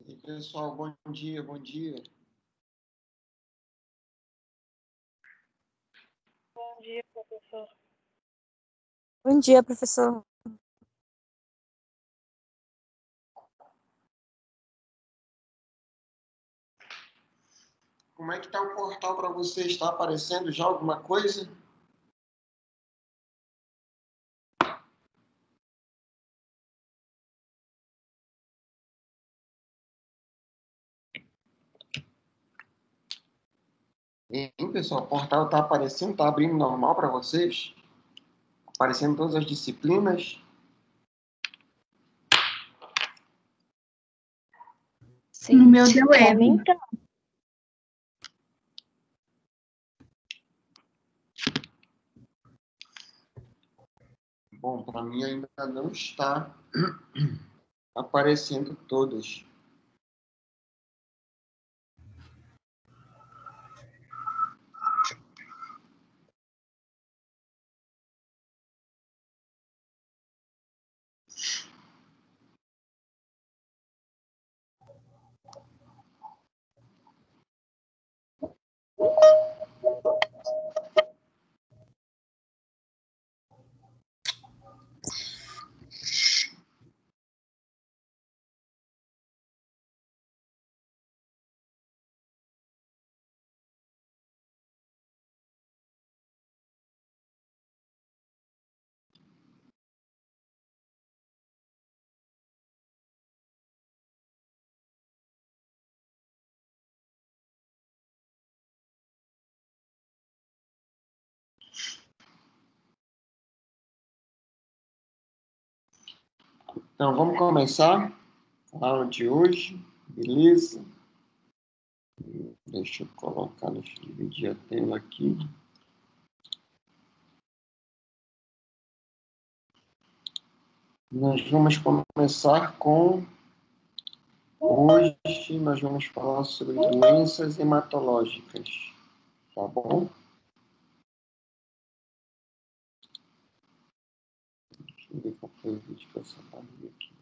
E pessoal, bom dia, bom dia. Bom dia, professor. Bom dia, professor. Como é que está o portal para você? Está aparecendo já alguma coisa? Hein, pessoal? O portal está aparecendo, está abrindo normal para vocês? Aparecendo todas as disciplinas? Sim, no meu deu pra erro. mim tá. Bom, para mim ainda não está aparecendo todas. Então, vamos começar a aula de hoje, beleza? Deixa eu colocar, deixa eu dividir a tela aqui. Nós vamos começar com... Hoje nós vamos falar sobre doenças hematológicas, tá bom? Deixa eu ver qual foi o vídeo que eu separei aqui.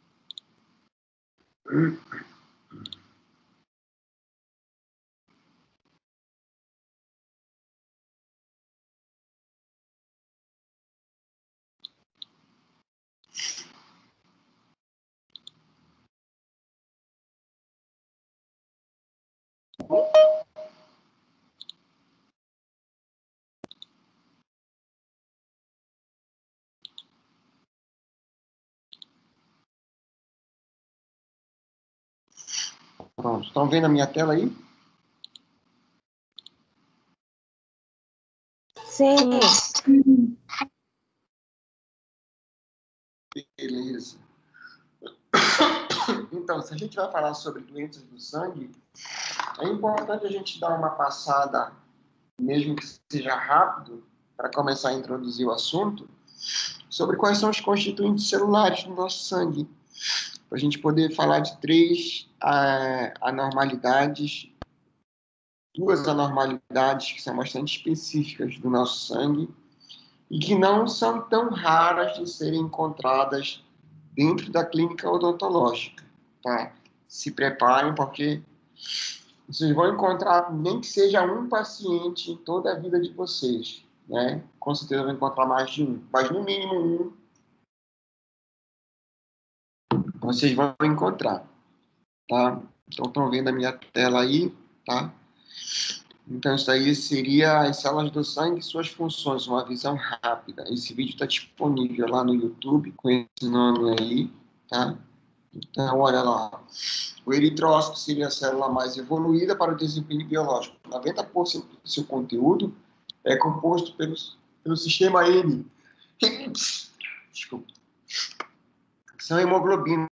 Pronto, estão vendo a minha tela aí? Sim. Beleza. Então, se a gente vai falar sobre doenças do sangue, é importante a gente dar uma passada, mesmo que seja rápido, para começar a introduzir o assunto, sobre quais são os constituintes celulares do nosso sangue, para a gente poder falar de três anormalidades, duas anormalidades que são bastante específicas do nosso sangue e que não são tão raras de serem encontradas dentro da clínica odontológica, tá? Se preparem, porque vocês vão encontrar, nem que seja um paciente em toda a vida de vocês, né? Com certeza vão encontrar mais de um, mas no mínimo um vocês vão encontrar, tá? Então, estão vendo a minha tela aí, tá? Então, isso aí seria as células do sangue e suas funções, uma visão rápida. Esse vídeo está disponível lá no YouTube, com esse nome aí, tá? Então, olha lá. O eritrócito seria a célula mais evoluída para o desempenho biológico. 90% do seu conteúdo é composto pelo sistema M. Desculpa. São hemoglobinas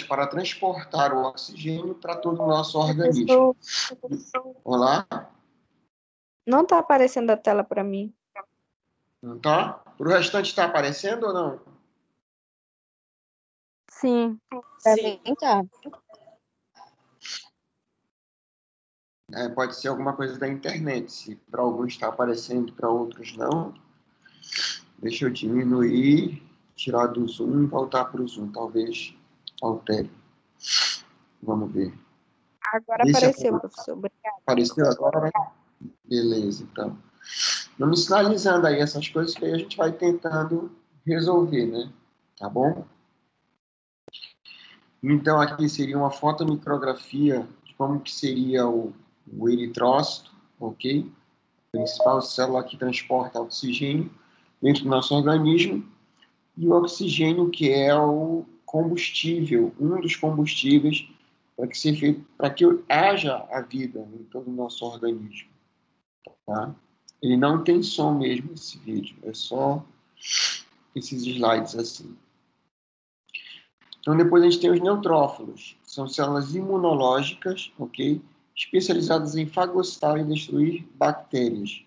para transportar o oxigênio para todo o nosso organismo. Olá? Não tá aparecendo a tela para mim. Não tá? Para o restante está aparecendo ou não? Sim. Pra mim tá. Pode ser alguma coisa da internet. Se para alguns está aparecendo, para outros não. Deixa eu diminuir, tirar do zoom e voltar para o zoom. Talvez altere. Vamos ver. Agora Vê se apareceu, professor. Obrigada. apareceu agora. Beleza, então. Vamos sinalizando aí essas coisas que aí a gente vai tentando resolver, né? Tá bom? Então, aqui seria uma fotomicrografia de como que seria o eritrócito, ok? A principal célula que transporta oxigênio dentro do nosso organismo, e o oxigênio, que é o combustível, um dos combustíveis para que haja a vida em todo o nosso organismo, tá? Ele não tem som mesmo, esse vídeo, é só esses slides assim. Então, depois a gente tem os neutrófilos, que são células imunológicas, ok? Especializadas em fagocitar e destruir bactérias.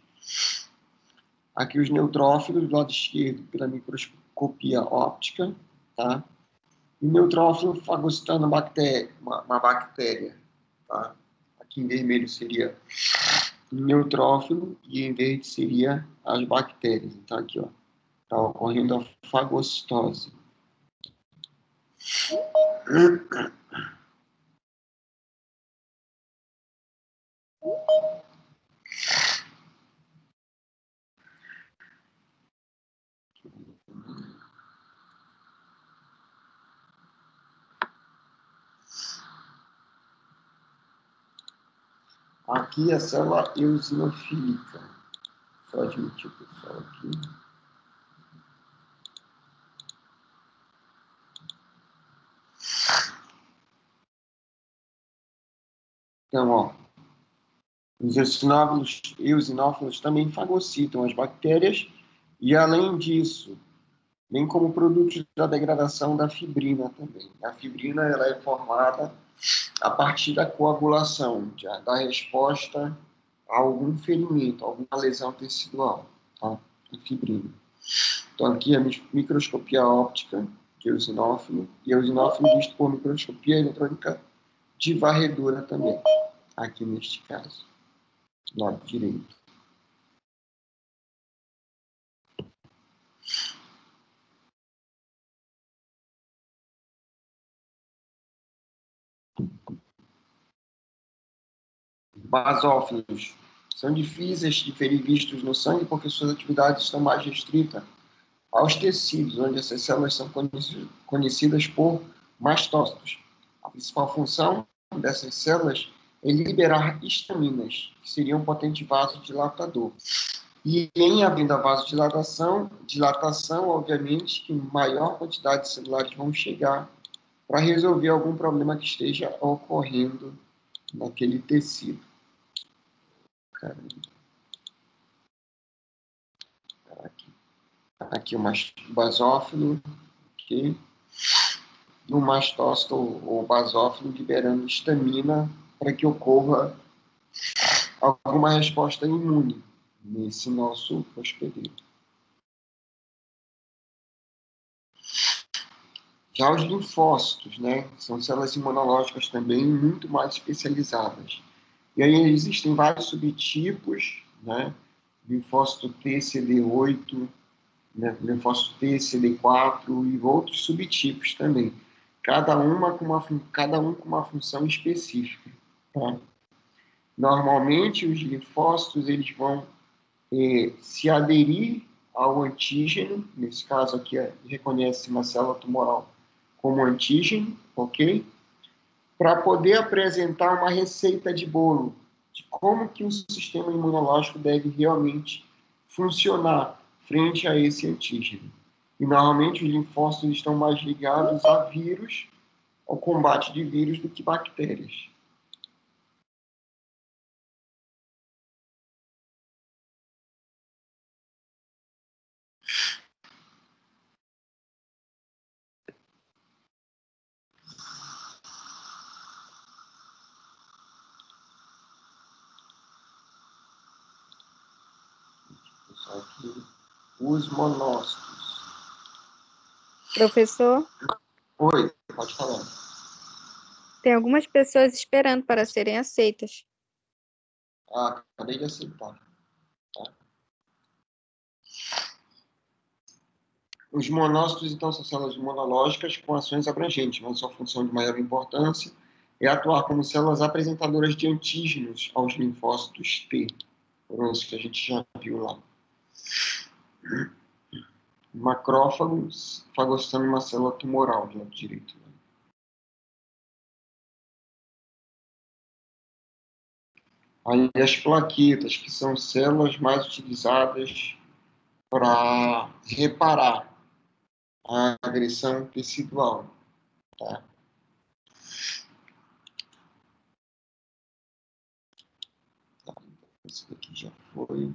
Aqui os neutrófilos, do lado esquerdo, pela microscopia óptica, tá? E neutrófilo fagocitando uma bactéria, tá? Aqui em vermelho seria o neutrófilo e em verde seria as bactérias. Então, aqui, ó, está ocorrendo a fagocitose. Aqui a célula eosinofílica. Só admitir o pessoal aqui. Então, ó, os eosinófilos também fagocitam as bactérias e, além disso, bem como produtos da degradação da fibrina também. A fibrina ela é formada a partir da coagulação, da resposta a algum ferimento, a alguma lesão tecidual, tá? A fibrina. Então, aqui a microscopia óptica de eosinófilo, e eosinófilo visto por microscopia eletrônica de varredura também, aqui neste caso, do lado direito. Basófilos são difíceis de serem vistos no sangue porque suas atividades estão mais restritas aos tecidos, onde essas células são conhecidas por mastócitos. A principal função dessas células é liberar histaminas, que seriam um potente vasodilatador. E em havendo a dilatação, obviamente, que maior quantidade de celulares vão chegar para resolver algum problema que esteja ocorrendo naquele tecido. Caramba. Aqui o basófilo, aqui, e o mastócito ou basófilo liberando histamina para que ocorra alguma resposta imune nesse nosso hospedeiro. Já os linfócitos, né, são células imunológicas também muito mais especializadas. E aí existem vários subtipos, né, linfócito T, CD8, né, linfócito T, CD4 e outros subtipos também. Cada um com uma função específica. Tá? Normalmente, os linfócitos eles vão se aderir ao antígeno, nesse caso aqui reconhece uma célula tumoral como antígeno, ok? Para poder apresentar uma receita de bolo de como que o sistema imunológico deve realmente funcionar frente a esse antígeno. E normalmente os linfócitos estão mais ligados a vírus, ao combate de vírus, do que bactérias. Aqui, os monócitos. Professor, Oi, pode falar. tem algumas pessoas esperando para serem aceitas. Ah, acabei de aceitar. Tá? Os monócitos, então, são células imunológicas com ações abrangentes, mas sua função de maior importância é atuar como células apresentadoras de antígenos aos linfócitos T. Foram isso que a gente já viu lá. Macrófagos fagocitando uma célula tumoral do lado direito. Aí as plaquetas, que são células mais utilizadas para reparar a agressão tecidual. Tá? Esse daqui já foi.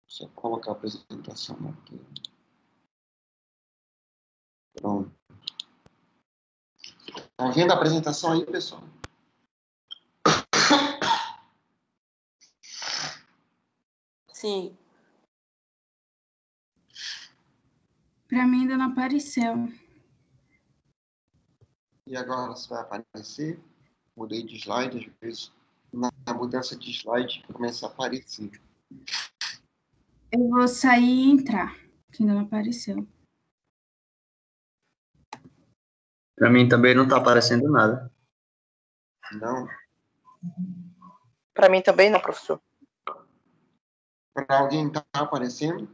Só colocar a apresentação na tela. Pronto. Estão vendo a apresentação aí, pessoal? Sim. Para mim ainda não apareceu. E agora se vai aparecer. Mudei de slide, às vezes na mudança de slide começa a aparecer. Eu vou sair e entrar, que ainda não apareceu. Para mim também não está aparecendo nada. Não. Para mim também não, professor. Para alguém está aparecendo?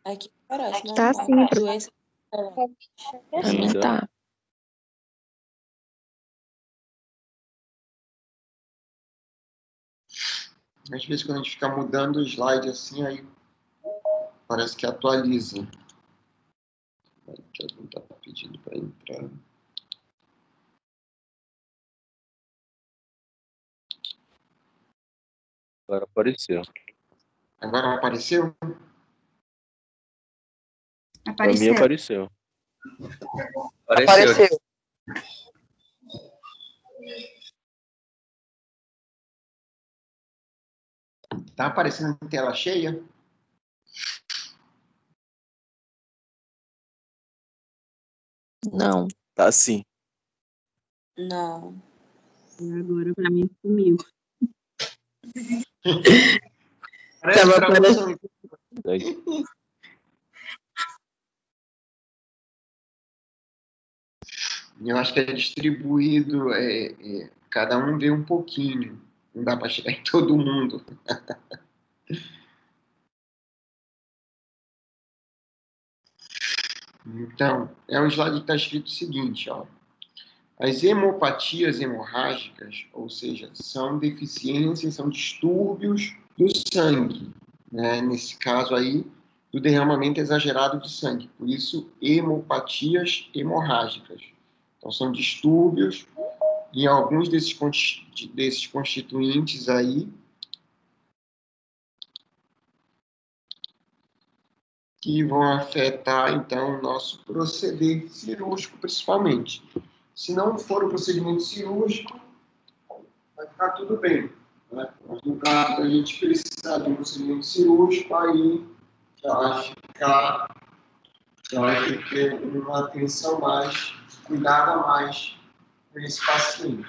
Aqui parece, né? Tá sim, professor. Doença. Também tá. Às vezes, quando a gente fica mudando o slide assim, aí parece que atualiza. Que alguém está pedindo para entrar. Agora apareceu. Agora apareceu? Para mim apareceu. Apareceu. Está aparecendo em tela cheia? Não. Tá sim. Não. Agora para mim sumiu. Parece tradução. Eu acho que é distribuído, cada um vê um pouquinho. Não dá para chegar em todo mundo. Então, é um slide que está escrito o seguinte, ó. As hemopatias hemorrágicas, ou seja, são deficiências, são distúrbios do sangue, né? Nesse caso aí, do derramamento exagerado de sangue. Por isso, hemopatias hemorrágicas. Então, são distúrbios em alguns desses constituintes aí que vão afetar, então, o nosso proceder cirúrgico, principalmente. Se não for o procedimento cirúrgico, vai ficar tudo bem. Né? Mas no caso da gente precisar de um procedimento cirúrgico, aí já vai ter que ter uma atenção mais, cuidado a mais com esse paciente.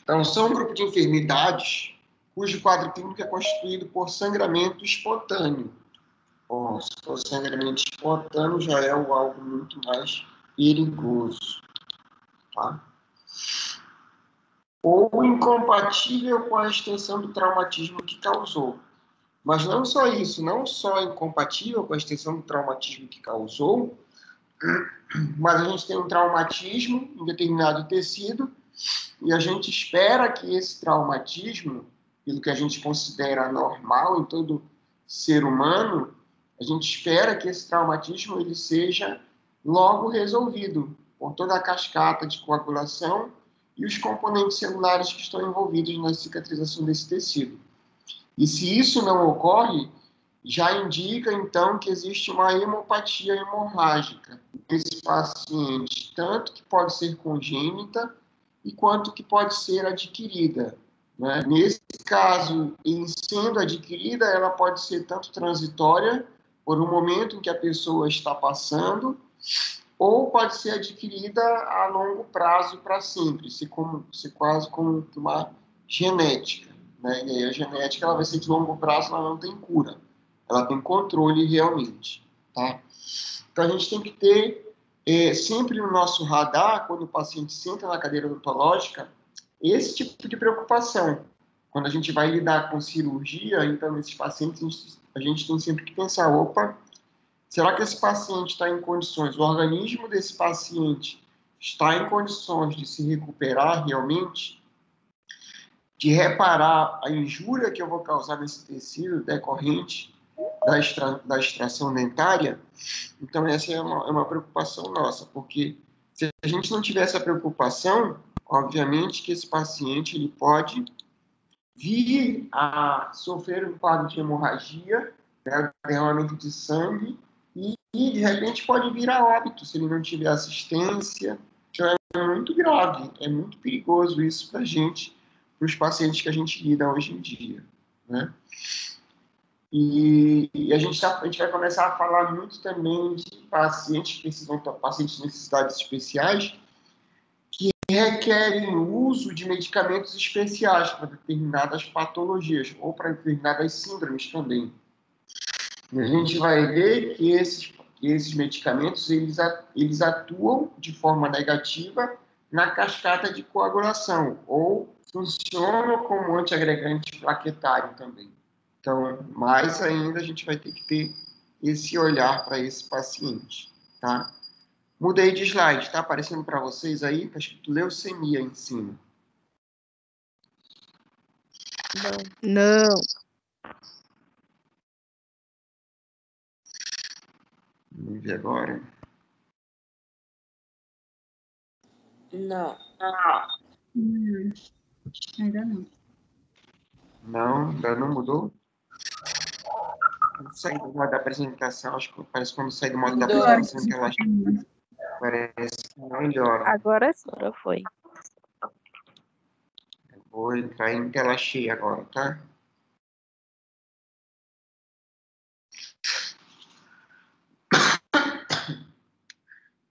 Então, são um grupo de enfermidades cujo quadro clínico é constituído por sangramento espontâneo. Bom, se for sangramento espontâneo, já é algo muito mais perigoso. Tá? Ou incompatível com a extensão do traumatismo que causou. Mas não só isso, não só incompatível com a extensão do traumatismo que causou, mas a gente tem um traumatismo em determinado tecido e a gente espera que esse traumatismo, pelo que a gente considera normal em todo ser humano, a gente espera que esse traumatismo ele seja logo resolvido por toda a cascata de coagulação e os componentes celulares que estão envolvidos na cicatrização desse tecido. E se isso não ocorre, já indica, então, que existe uma hemopatia hemorrágica nesse paciente, tanto que pode ser congênita e quanto que pode ser adquirida. né? Nesse caso, em sendo adquirida, ela pode ser tanto transitória, por um momento em que a pessoa está passando, ou pode ser adquirida a longo prazo para sempre, se quase como uma genética, né? E aí a genética ela vai ser de longo prazo, ela não tem cura, ela tem controle realmente, tá? Então a gente tem que ter sempre no nosso radar, quando o paciente senta na cadeira odontológica, esse tipo de preocupação. Quando a gente vai lidar com cirurgia, então nesses pacientes a gente tem sempre que pensar, opa, será que esse paciente está em condições, o organismo desse paciente está em condições de se recuperar realmente, de reparar a injúria que eu vou causar nesse tecido decorrente da extração dentária? Então, essa é uma preocupação nossa, porque se a gente não tiver essa preocupação, obviamente que esse paciente ele pode vir a sofrer um quadro de hemorragia, né, derramamento de sangue, e de repente pode vir a óbito se ele não tiver assistência. Então é muito grave, é muito perigoso isso para a gente, para os pacientes que a gente lida hoje em dia, né? E a gente vai começar a falar muito também de pacientes que precisam, pacientes de necessidades especiais, que requerem o uso de medicamentos especiais para determinadas patologias ou para determinadas síndromes também. E a gente vai ver que esses medicamentos eles atuam de forma negativa na cascata de coagulação ou funcionam como antiagregante plaquetário também. Então, mais ainda, a gente vai ter que ter esse olhar para esse paciente, tá? Mudei de slide, tá aparecendo para vocês aí? Está escrito leucemia em cima. Não. Vamos ver agora. Não. Ainda não. Não, ainda não mudou? Quando sair do modo da apresentação, acho que parece quando sair do modo da apresentação que ela parece que melhora. Agora sim. Agora foi. Vou entrar em tela cheia agora, tá?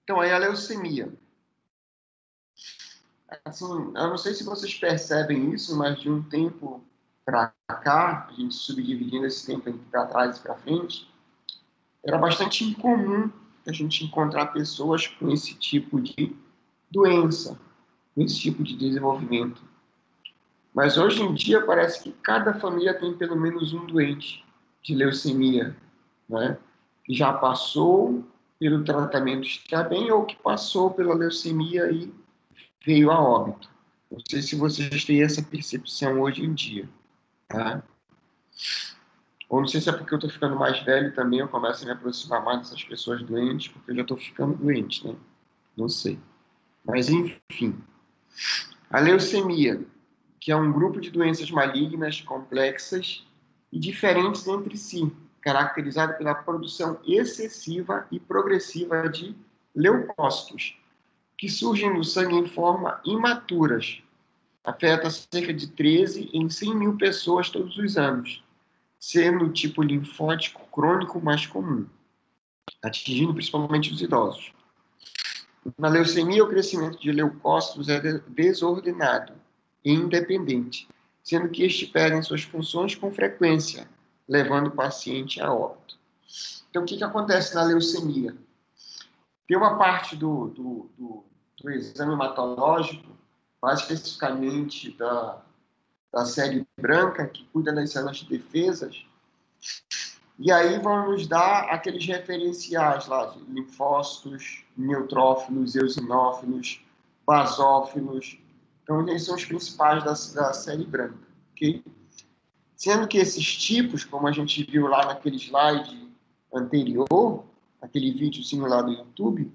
Então, aí a leucemia. Assim, eu não sei se vocês percebem isso, mas de um tempo para cá, a gente subdividindo esse tempo para trás e para frente, era bastante incomum a gente encontrar pessoas com esse tipo de doença, com esse tipo de desenvolvimento. Mas hoje em dia parece que cada família tem pelo menos um doente de leucemia, né? Que já passou pelo tratamento, está bem, ou que passou pela leucemia e veio a óbito. Não sei se vocês têm essa percepção hoje em dia, tá? Ou não sei se é porque eu estou ficando mais velho também, eu começo a me aproximar mais dessas pessoas doentes, porque eu já estou ficando doente, né? Não sei. Mas, enfim. A leucemia, que é um grupo de doenças malignas, complexas e diferentes entre si, caracterizado pela produção excessiva e progressiva de leucócitos, que surgem no sangue em forma imaturas. Afeta cerca de 13 em 100 mil pessoas todos os anos, sendo o tipo linfótico crônico mais comum, atingindo principalmente os idosos. Na leucemia, o crescimento de leucócitos é desordenado e independente, sendo que estes perdem suas funções com frequência, levando o paciente a óbito. Então, o que acontece na leucemia? Tem uma parte do exame hematológico, mais especificamente da série branca, que cuida das células de defesas, e aí vão nos dar aqueles referenciais lá de linfócitos, neutrófilos, eosinófilos, basófilos. Então, eles são os principais da série branca, ok? Sendo que esses tipos, como a gente viu lá naquele slide anterior, aquele videozinho lá do YouTube,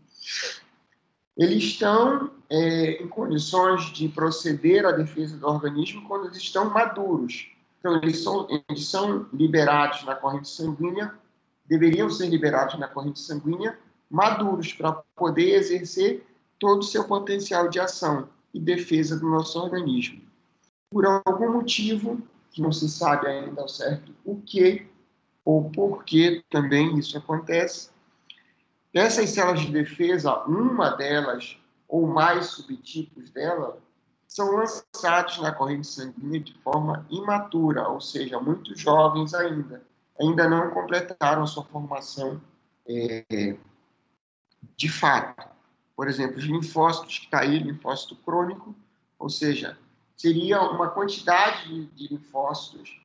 eles estão em condições de proceder à defesa do organismo quando eles estão maduros. Então, eles são liberados na corrente sanguínea, deveriam ser liberados na corrente sanguínea, maduros, para poder exercer todo o seu potencial de ação e defesa do nosso organismo. por algum motivo, que não se sabe ainda ao certo o que ou por que também isso acontece, essas células de defesa, uma delas ou mais subtipos dela, são lançados na corrente sanguínea de forma imatura, ou seja, muito jovens ainda não completaram sua formação de fato. Por exemplo, os linfócitos que está aí, linfócito crônico, ou seja, seria uma quantidade de linfócitos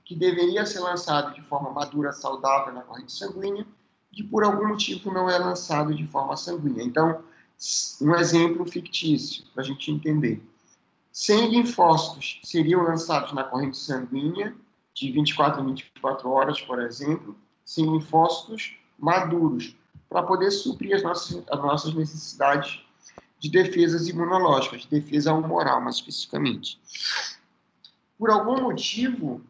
que deveria ser lançado de forma madura, saudável na corrente sanguínea, que por algum motivo não é lançado de forma sanguínea. Então, um exemplo fictício, para a gente entender. 100 linfócitos seriam lançados na corrente sanguínea, de 24 em 24 horas, por exemplo, 100 linfócitos maduros, para poder suprir as nossas necessidades de defesas imunológicas, de defesa humoral, mais especificamente. Por algum motivo,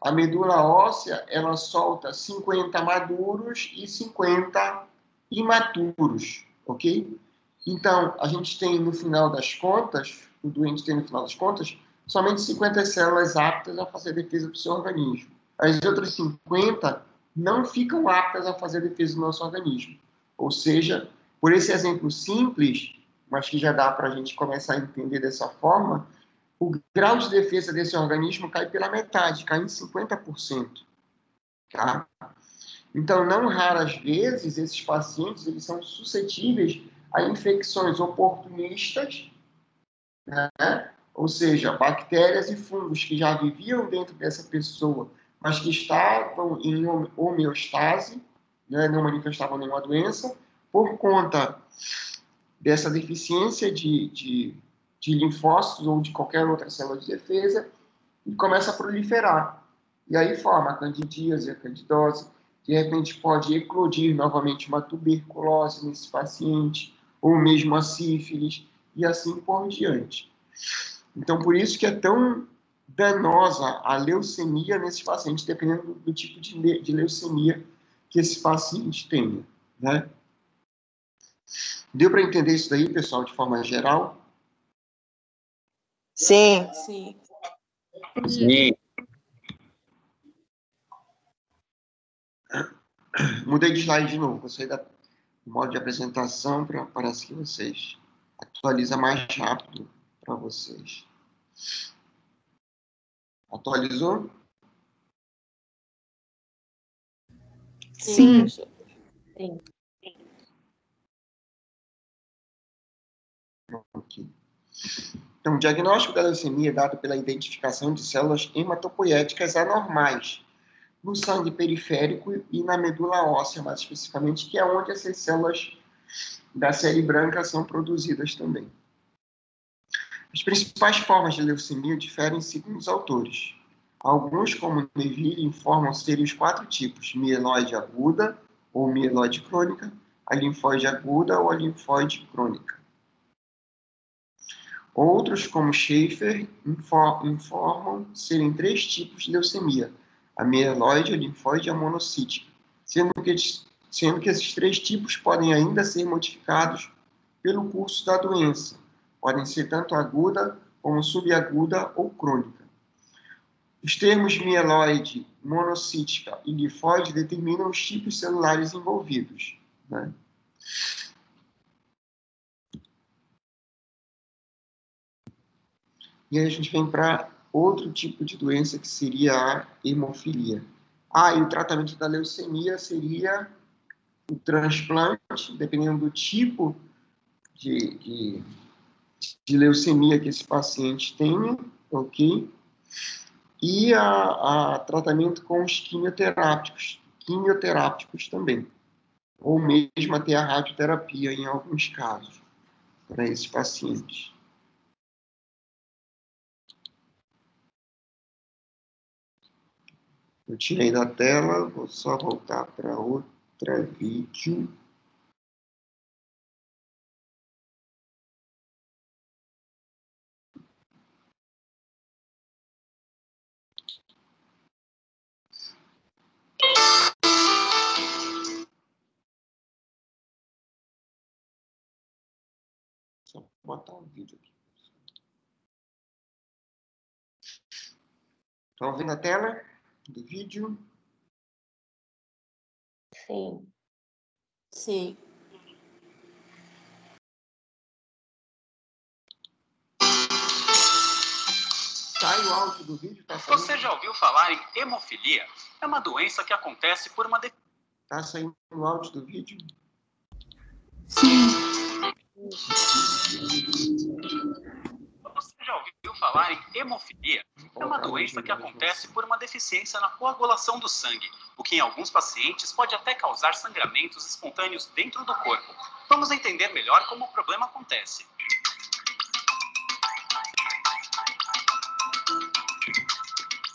a medula óssea, ela solta 50 maduros e 50 imaturos, ok? Então, a gente tem, no final das contas, o doente tem, no final das contas, somente 50 células aptas a fazer defesa do seu organismo. As outras 50 não ficam aptas a fazer defesa do nosso organismo. Ou seja, por esse exemplo simples, mas que já dá para a gente começar a entender dessa forma, o grau de defesa desse organismo cai pela metade, cai em 50%. Tá? Então, não raras vezes, esses pacientes eles são suscetíveis a infecções oportunistas, né? Ou seja, bactérias e fungos que já viviam dentro dessa pessoa, mas que estavam em homeostase, né? Não manifestavam nenhuma doença, por conta dessa deficiência de linfócitos ou de qualquer outra célula de defesa, e começa a proliferar. E aí forma a candidíase, a candidose, de repente pode eclodir novamente uma tuberculose nesse paciente, ou mesmo a sífilis, e assim por diante. Então, por isso que é tão danosa a leucemia nesses pacientes, dependendo do tipo de leucemia que esse paciente tenha, né? Deu para entender isso daí, pessoal, de forma geral? Sim. Sim. Sim. Mudei de slide de novo. Gostei do modo de apresentação, parece que vocês atualiza mais rápido para vocês. Atualizou? Sim. Sim. Ok. Então, o diagnóstico da leucemia é dado pela identificação de células hematopoéticas anormais no sangue periférico e na medula óssea, mais especificamente, que é onde essas células da série branca são produzidas também. As principais formas de leucemia diferem segundo os autores. Alguns, como Neville, informam serem os 4 tipos: mieloide aguda ou mieloide crônica, a linfóide aguda ou a linfóide crônica. Outros, como Schaeffer, informam serem 3 tipos de leucemia: a mieloide, a linfóide e a monocítica, sendo que esses 3 tipos podem ainda ser modificados pelo curso da doença. Podem ser tanto aguda como subaguda ou crônica. Os termos mieloide, monocítica e linfóide determinam os tipos celulares envolvidos, né? E aí a gente vem para outro tipo de doença, que seria a hemofilia. E o tratamento da leucemia seria o transplante, dependendo do tipo de leucemia que esse paciente tenha, ok? E a tratamento com os quimioterápicos também, ou mesmo até a radioterapia em alguns casos, para esses pacientes. Eu tirei da tela, vou só voltar para outra vídeo. Só botar um vídeo aqui. Estão vendo a tela do vídeo? Sim. Sim. Sai o áudio do vídeo, tá saindo? Você já ouviu falar em hemofilia? É uma doença que acontece por uma Tá saindo o áudio do vídeo? Sim. Você já ouviu falar em hemofilia? É uma doença que acontece por uma deficiência na coagulação do sangue, o que em alguns pacientes pode até causar sangramentos espontâneos dentro do corpo. Vamos entender melhor como o problema acontece.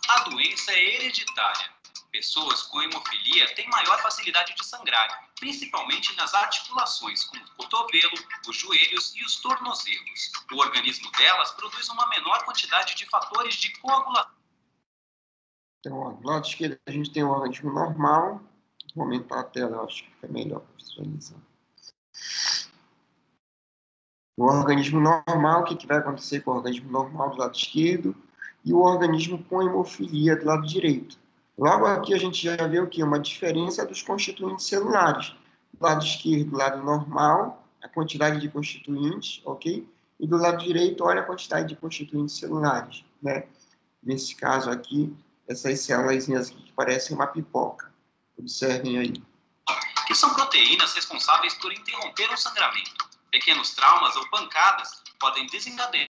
A doença é hereditária. Pessoas com hemofilia têm maior facilidade de sangrar, principalmente nas articulações, como o cotovelo, os joelhos e os tornozelos. O organismo delas produz uma menor quantidade de fatores de coagulação. Então, ó, do lado esquerdo a gente tem o organismo normal. Vou aumentar a tela, eu acho que fica melhor para visualizar. O organismo normal, o que vai acontecer com o organismo normal do lado esquerdo? E o organismo com hemofilia do lado direito. Logo aqui a gente já vê o quê? Uma diferença dos constituintes celulares. Do lado esquerdo, do lado normal, a quantidade de constituintes, ok? E do lado direito, olha a quantidade de constituintes celulares, né? Nesse caso aqui, essas células aqui que parecem uma pipoca. Observem aí. Que são proteínas responsáveis por interromper o sangramento. Pequenos traumas ou pancadas podem desencadear.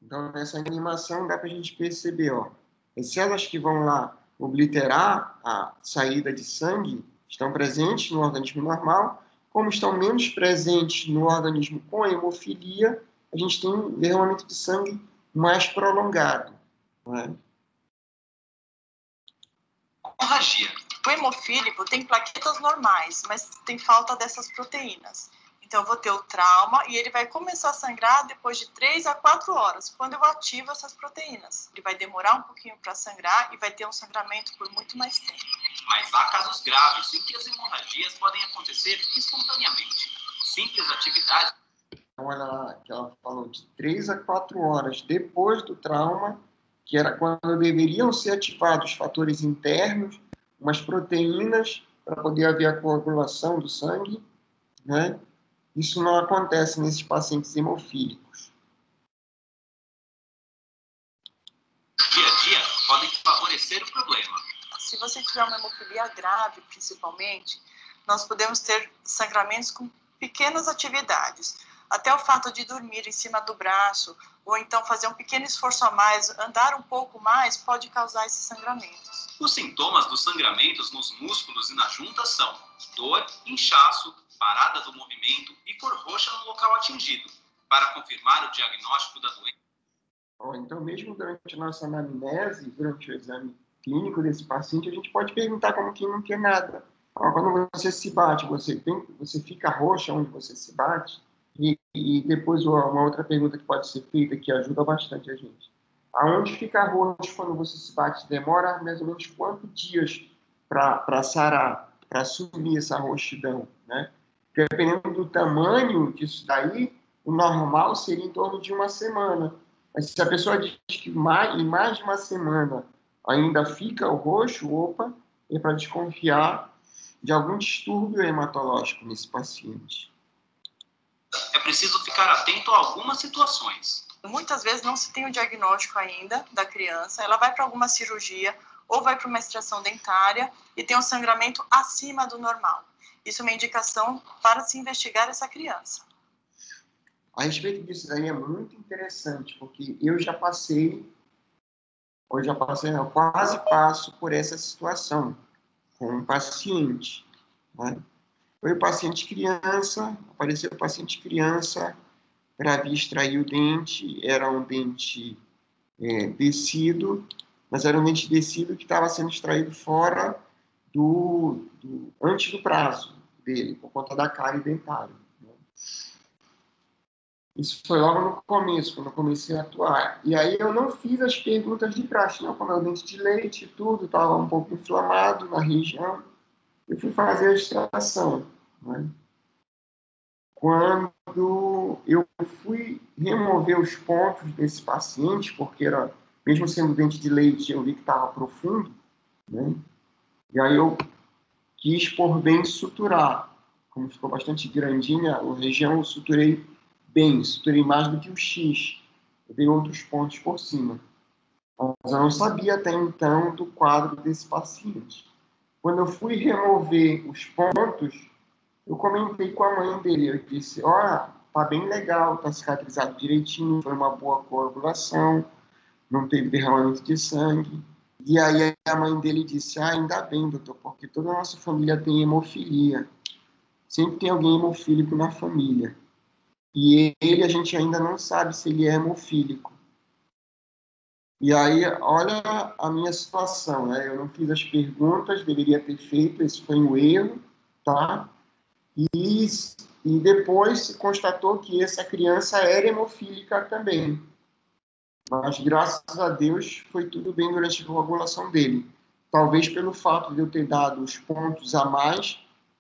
Então, nessa animação dá para a gente perceber, ó, as células que vão lá obliterar a saída de sangue estão presentes no organismo normal, como estão menos presentes no organismo com hemofilia, a gente tem um derramamento de sangue mais prolongado. Não é? Hemorragia. O hemofílico tem plaquetas normais, mas tem falta dessas proteínas. Então, eu vou ter o trauma e ele vai começar a sangrar depois de 3 a 4 horas, quando eu ativo essas proteínas. Ele vai demorar um pouquinho para sangrar e vai ter um sangramento por muito mais tempo. Mas há casos graves em que as hemorragias podem acontecer espontaneamente. Simples atividades. Então, olha que ela falou de 3 a 4 horas depois do trauma, que era quando deveriam ser ativados fatores internos, umas proteínas para poder haver a coagulação do sangue, né? Isso não acontece nesses pacientes hemofílicos. Dia a dia podem favorecer o problema. Se você tiver uma hemofilia grave, principalmente, nós podemos ter sangramentos com pequenas atividades. Até o fato de dormir em cima do braço, ou então fazer um pequeno esforço a mais, andar um pouco mais, pode causar esses sangramentos. Os sintomas dos sangramentos nos músculos e nas juntas são dor, inchaço, parada do movimento e cor roxa no local atingido. Para confirmar o diagnóstico da doença. Então, mesmo durante a nossa anamnese, durante o exame clínico desse paciente, a gente pode perguntar como quem não quer nada. Quando você se bate, você fica roxa onde você se bate? E depois uma outra pergunta que pode ser feita, que ajuda bastante a gente. Aonde fica roxo quando você se bate? Demora mais ou menos quantos dias para sarar, para assumir essa roxidão, né? Dependendo do tamanho disso daí, o normal seria em torno de uma semana. Mas se a pessoa diz que em mais de uma semana ainda fica o roxo, opa, é para desconfiar de algum distúrbio hematológico nesse paciente. É preciso ficar atento a algumas situações. Muitas vezes não se tem o diagnóstico ainda da criança, ela vai para alguma cirurgia ou vai para uma extração dentária e tem um sangramento acima do normal. Isso é uma indicação para se investigar essa criança. A respeito disso daí é muito interessante, porque eu quase passo por essa situação com um paciente, né? Foi o paciente criança, apareceu o paciente criança para vir extrair o dente, era um dente descido, mas era um dente descido que estava sendo extraído fora antes do prazo dele, por conta da cárie dentária. Né? Isso foi logo no começo, quando eu comecei a atuar. E aí eu não fiz as perguntas de praxe, não, como é o dente de leite e tudo, estava um pouco inflamado na região. Eu fui fazer a extração. Né? Quando eu fui remover os pontos desse paciente, porque era mesmo sendo dente de leite, eu vi que estava profundo, né? E aí eu quis por bem suturar. Como ficou bastante grandinha, a região eu suturei bem, suturei mais do que o X. Eu dei outros pontos por cima. Mas eu não sabia até então do quadro desse paciente. Quando eu fui remover os pontos, eu comentei com a mãe dele. Eu disse, tá bem legal, tá cicatrizado direitinho, foi uma boa coagulação, não teve derramamento de sangue. E aí a mãe dele disse, ainda bem, doutor, porque toda a nossa família tem hemofilia. Sempre tem alguém hemofílico na família. E ele, a gente ainda não sabe se ele é hemofílico. E aí, olha a minha situação, né? Eu não fiz as perguntas, deveria ter feito, esse foi um erro, tá? E depois se constatou que essa criança era hemofílica também. Mas, graças a Deus, foi tudo bem durante a coagulação dele. Talvez pelo fato de eu ter dado os pontos a mais,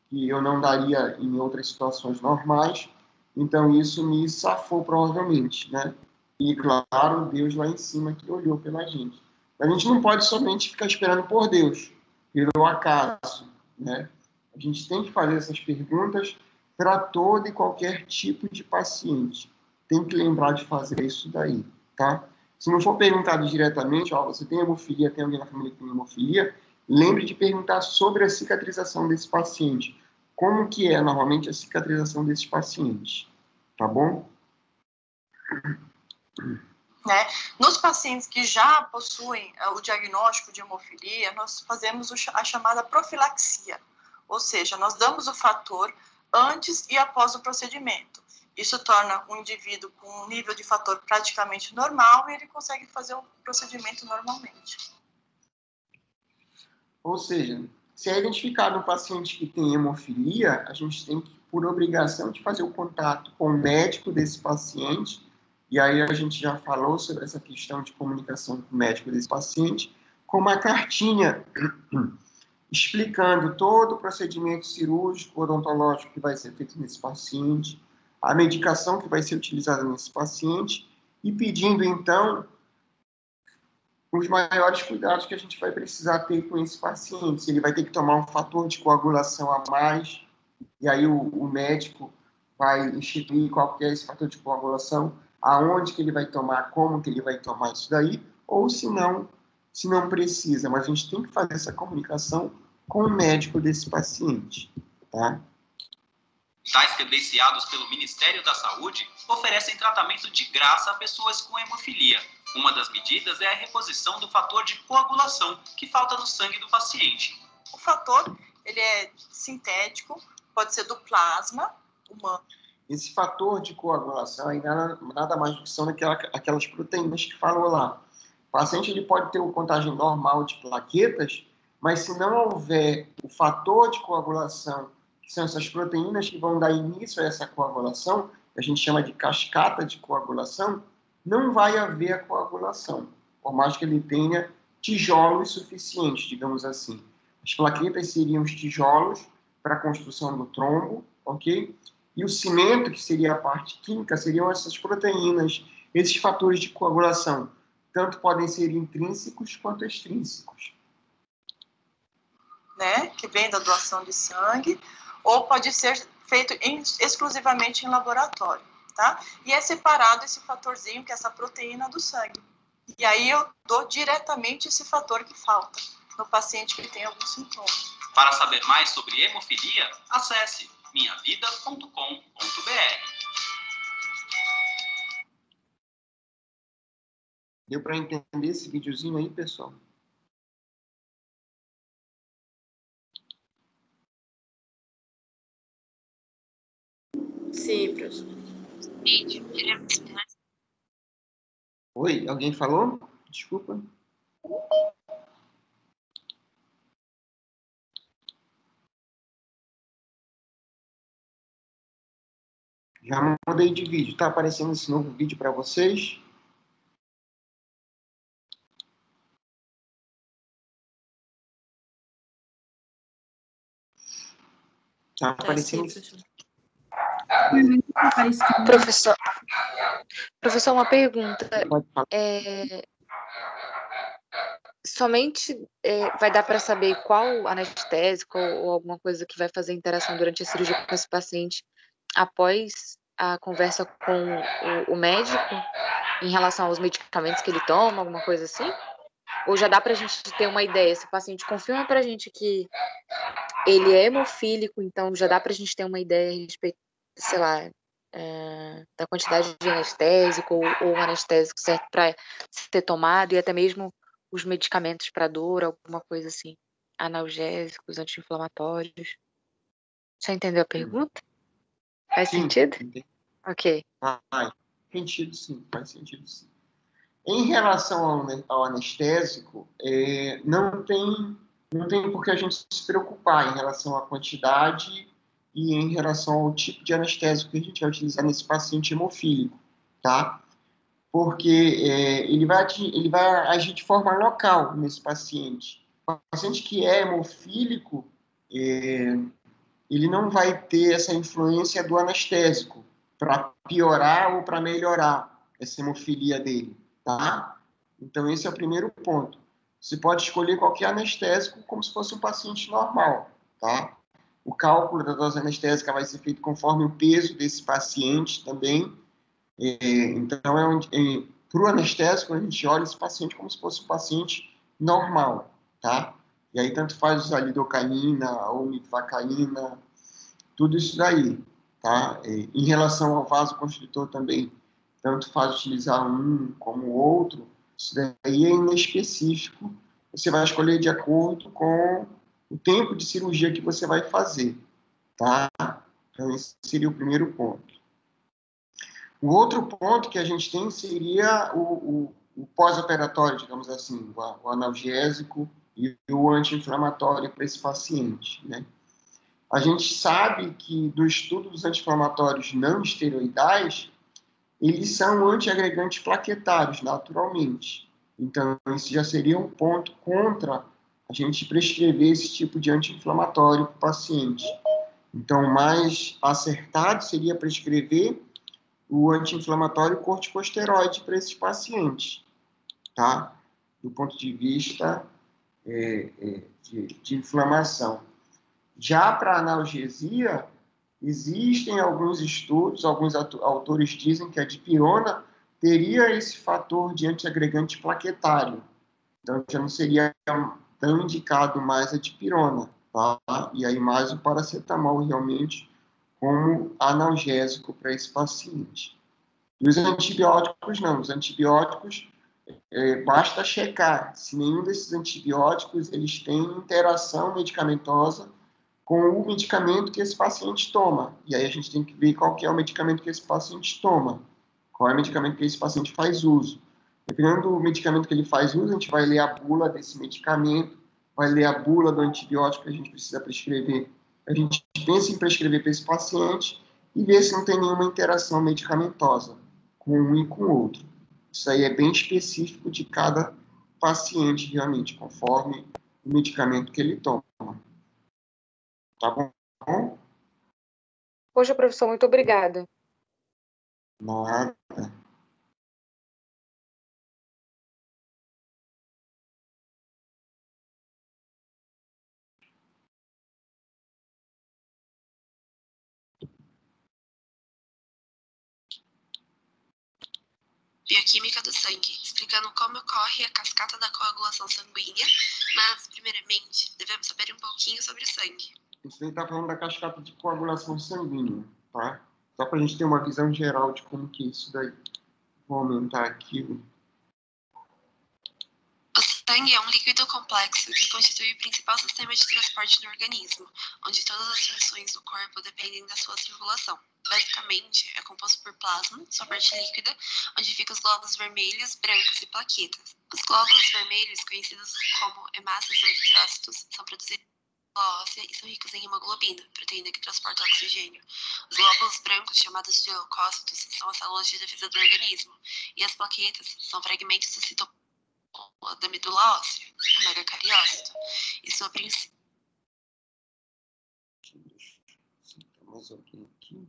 que eu não daria em outras situações normais, então isso me safou provavelmente, né? E, claro, Deus lá em cima que olhou pela gente. A gente não pode somente ficar esperando por Deus, pelo acaso, né? A gente tem que fazer essas perguntas para todo e qualquer tipo de paciente. Tem que lembrar de fazer isso daí, tá? Se não for perguntado diretamente, você tem hemofilia, tem alguém na família que tem hemofilia, lembre de perguntar sobre a cicatrização desse paciente. Como que é, normalmente, a cicatrização desses pacientes, tá bom? Né? Nos pacientes que já possuem o diagnóstico de hemofilia, nós fazemos a chamada profilaxia, ou seja, nós damos o fator antes e após o procedimento. Isso torna o indivíduo com um nível de fator praticamente normal e ele consegue fazer o procedimento normalmente. Ou seja, se é identificado um paciente que tem hemofilia, a gente tem que, por obrigação, de fazer o contato com o médico desse paciente. E aí a gente já falou sobre essa questão de comunicação com o médico desse paciente, com uma cartinha explicando todo o procedimento cirúrgico, odontológico que vai ser feito nesse paciente, a medicação que vai ser utilizada nesse paciente e pedindo, então, os maiores cuidados que a gente vai precisar ter com esse paciente. Se ele vai ter que tomar um fator de coagulação a mais, e aí o médico vai instituir qual que é esse fator de coagulação, aonde que ele vai tomar, como que ele vai tomar isso daí, ou se não precisa. Mas a gente tem que fazer essa comunicação com o médico desse paciente, tá? Hospitais credenciados pelo Ministério da Saúde oferecem tratamento de graça a pessoas com hemofilia. Uma das medidas é a reposição do fator de coagulação que falta no sangue do paciente. O fator, ele é sintético, pode ser do plasma humano. Esse fator de coagulação aí nada mais do que são aquelas proteínas que falou lá. O paciente ele pode ter uma contagem normal de plaquetas, mas se não houver o fator de coagulação, que são essas proteínas que vão dar início a essa coagulação, que a gente chama de cascata de coagulação, não vai haver a coagulação, por mais que ele tenha tijolos suficientes, digamos assim. As plaquetas seriam os tijolos para a construção do trombo, ok? E o cimento, que seria a parte química, seriam essas proteínas, esses fatores de coagulação. Tanto podem ser intrínsecos quanto extrínsecos. Né? Que vem da doação de sangue, ou pode ser feito exclusivamente em laboratório, tá? E é separado esse fatorzinho, que é essa proteína do sangue. E aí eu dou diretamente esse fator que falta no paciente que tem algum sintoma. Para saber mais sobre hemofilia, acesse minhavida.com.br. Deu para entender esse videozinho aí, pessoal? Sim, professor. Oi, alguém falou? Desculpa. Já mudei de vídeo. Tá aparecendo esse novo vídeo para vocês? Tá aparecendo. Professor, uma pergunta. Pode falar. somente vai dar para saber qual anestésico ou alguma coisa que vai fazer interação durante a cirurgia com esse paciente após a conversa com o médico em relação aos medicamentos que ele toma, alguma coisa assim? Ou já dá para a gente ter uma ideia? Se o paciente confirma para a gente que ele é hemofílico, então já dá para a gente ter uma ideia a respeito, sei lá, da quantidade de anestésico ou um anestésico certo para ser tomado e até mesmo os medicamentos para dor, alguma coisa assim, analgésicos, anti-inflamatórios. Já entendeu a pergunta? Faz Sim, sentido? entendi. Ok. Faz sentido, sim. Faz sentido, sim. Em relação ao anestésico, não tem por que a gente se preocupar em relação à quantidade e em relação ao tipo de anestésico que a gente vai utilizar nesse paciente hemofílico, tá? Porque ele vai agir de forma local nesse paciente. O paciente que é hemofílico, ele não vai ter essa influência do anestésico para piorar ou para melhorar essa hemofilia dele, tá? Então, esse é o primeiro ponto. Você pode escolher qualquer anestésico como se fosse um paciente normal, tá? O cálculo da dose anestésica vai ser feito conforme o peso desse paciente também. Então, para o anestésico, a gente olha esse paciente como se fosse um paciente normal, tá? E aí, tanto faz usar lidocaína ou mifacaína, tudo isso daí, tá? Em relação ao vasoconstritor também, tanto faz utilizar um como o outro, isso daí é inespecífico, você vai escolher de acordo com o tempo de cirurgia que você vai fazer, tá? Então, esse seria o primeiro ponto. O outro ponto que a gente tem seria o pós-operatório, digamos assim, o analgésico e o anti-inflamatório para esse paciente, né? A gente sabe que do estudo dos anti-inflamatórios não esteroidais, eles são antiagregantes plaquetários, naturalmente. Então, isso já seria um ponto contra a gente prescrever esse tipo de anti-inflamatório para o paciente. Então, o mais acertado seria prescrever o anti-inflamatório corticosteroide para esses pacientes, tá? Do ponto de vista de inflamação. Já para analgesia, existem alguns estudos, alguns autores dizem que a dipirona teria esse fator de antiagregante plaquetário. Então, já não seria tão indicado mais a dipirona, tá? E aí mais o paracetamol realmente como analgésico para esse paciente. E os antibióticos não. Os antibióticos, basta checar se nenhum desses antibióticos eles têm interação medicamentosa com o medicamento que esse paciente toma. E aí a gente tem que ver qual que é o medicamento que esse paciente toma, qual é o medicamento que esse paciente faz uso. Dependendo do medicamento que ele faz uso, a gente vai ler a bula desse medicamento, vai ler a bula do antibiótico que a gente precisa prescrever. A gente pensa em prescrever para esse paciente e ver se não tem nenhuma interação medicamentosa com um e com o outro. Isso aí é bem específico de cada paciente, realmente, conforme o medicamento que ele toma. Tá bom? Poxa, professor, muito obrigada. Nada. Bioquímica do sangue, explicando como ocorre a cascata da coagulação sanguínea, mas, primeiramente, devemos saber um pouquinho sobre o sangue. Isso aí está falando da cascata de coagulação sanguínea, tá? Só para a gente ter uma visão geral de como que é isso daí. Vou aumentar aqui. O sangue é um líquido complexo que constitui o principal sistema de transporte no organismo, onde todas as funções do corpo dependem da sua circulação. Basicamente, é composto por plasma, sua parte líquida, onde ficam os glóbulos vermelhos, brancos e plaquetas. Os glóbulos vermelhos, conhecidos como hemácias ou eritrócitos, são produzidos pela óssea e são ricos em hemoglobina, proteína que transporta oxigênio. Os glóbulos brancos, chamados de leucócitos, são as células de defesa do organismo, e as plaquetas são fragmentos do citoplasma da medula óssea, o megacariócito, e sua principal. Mais alguém aqui?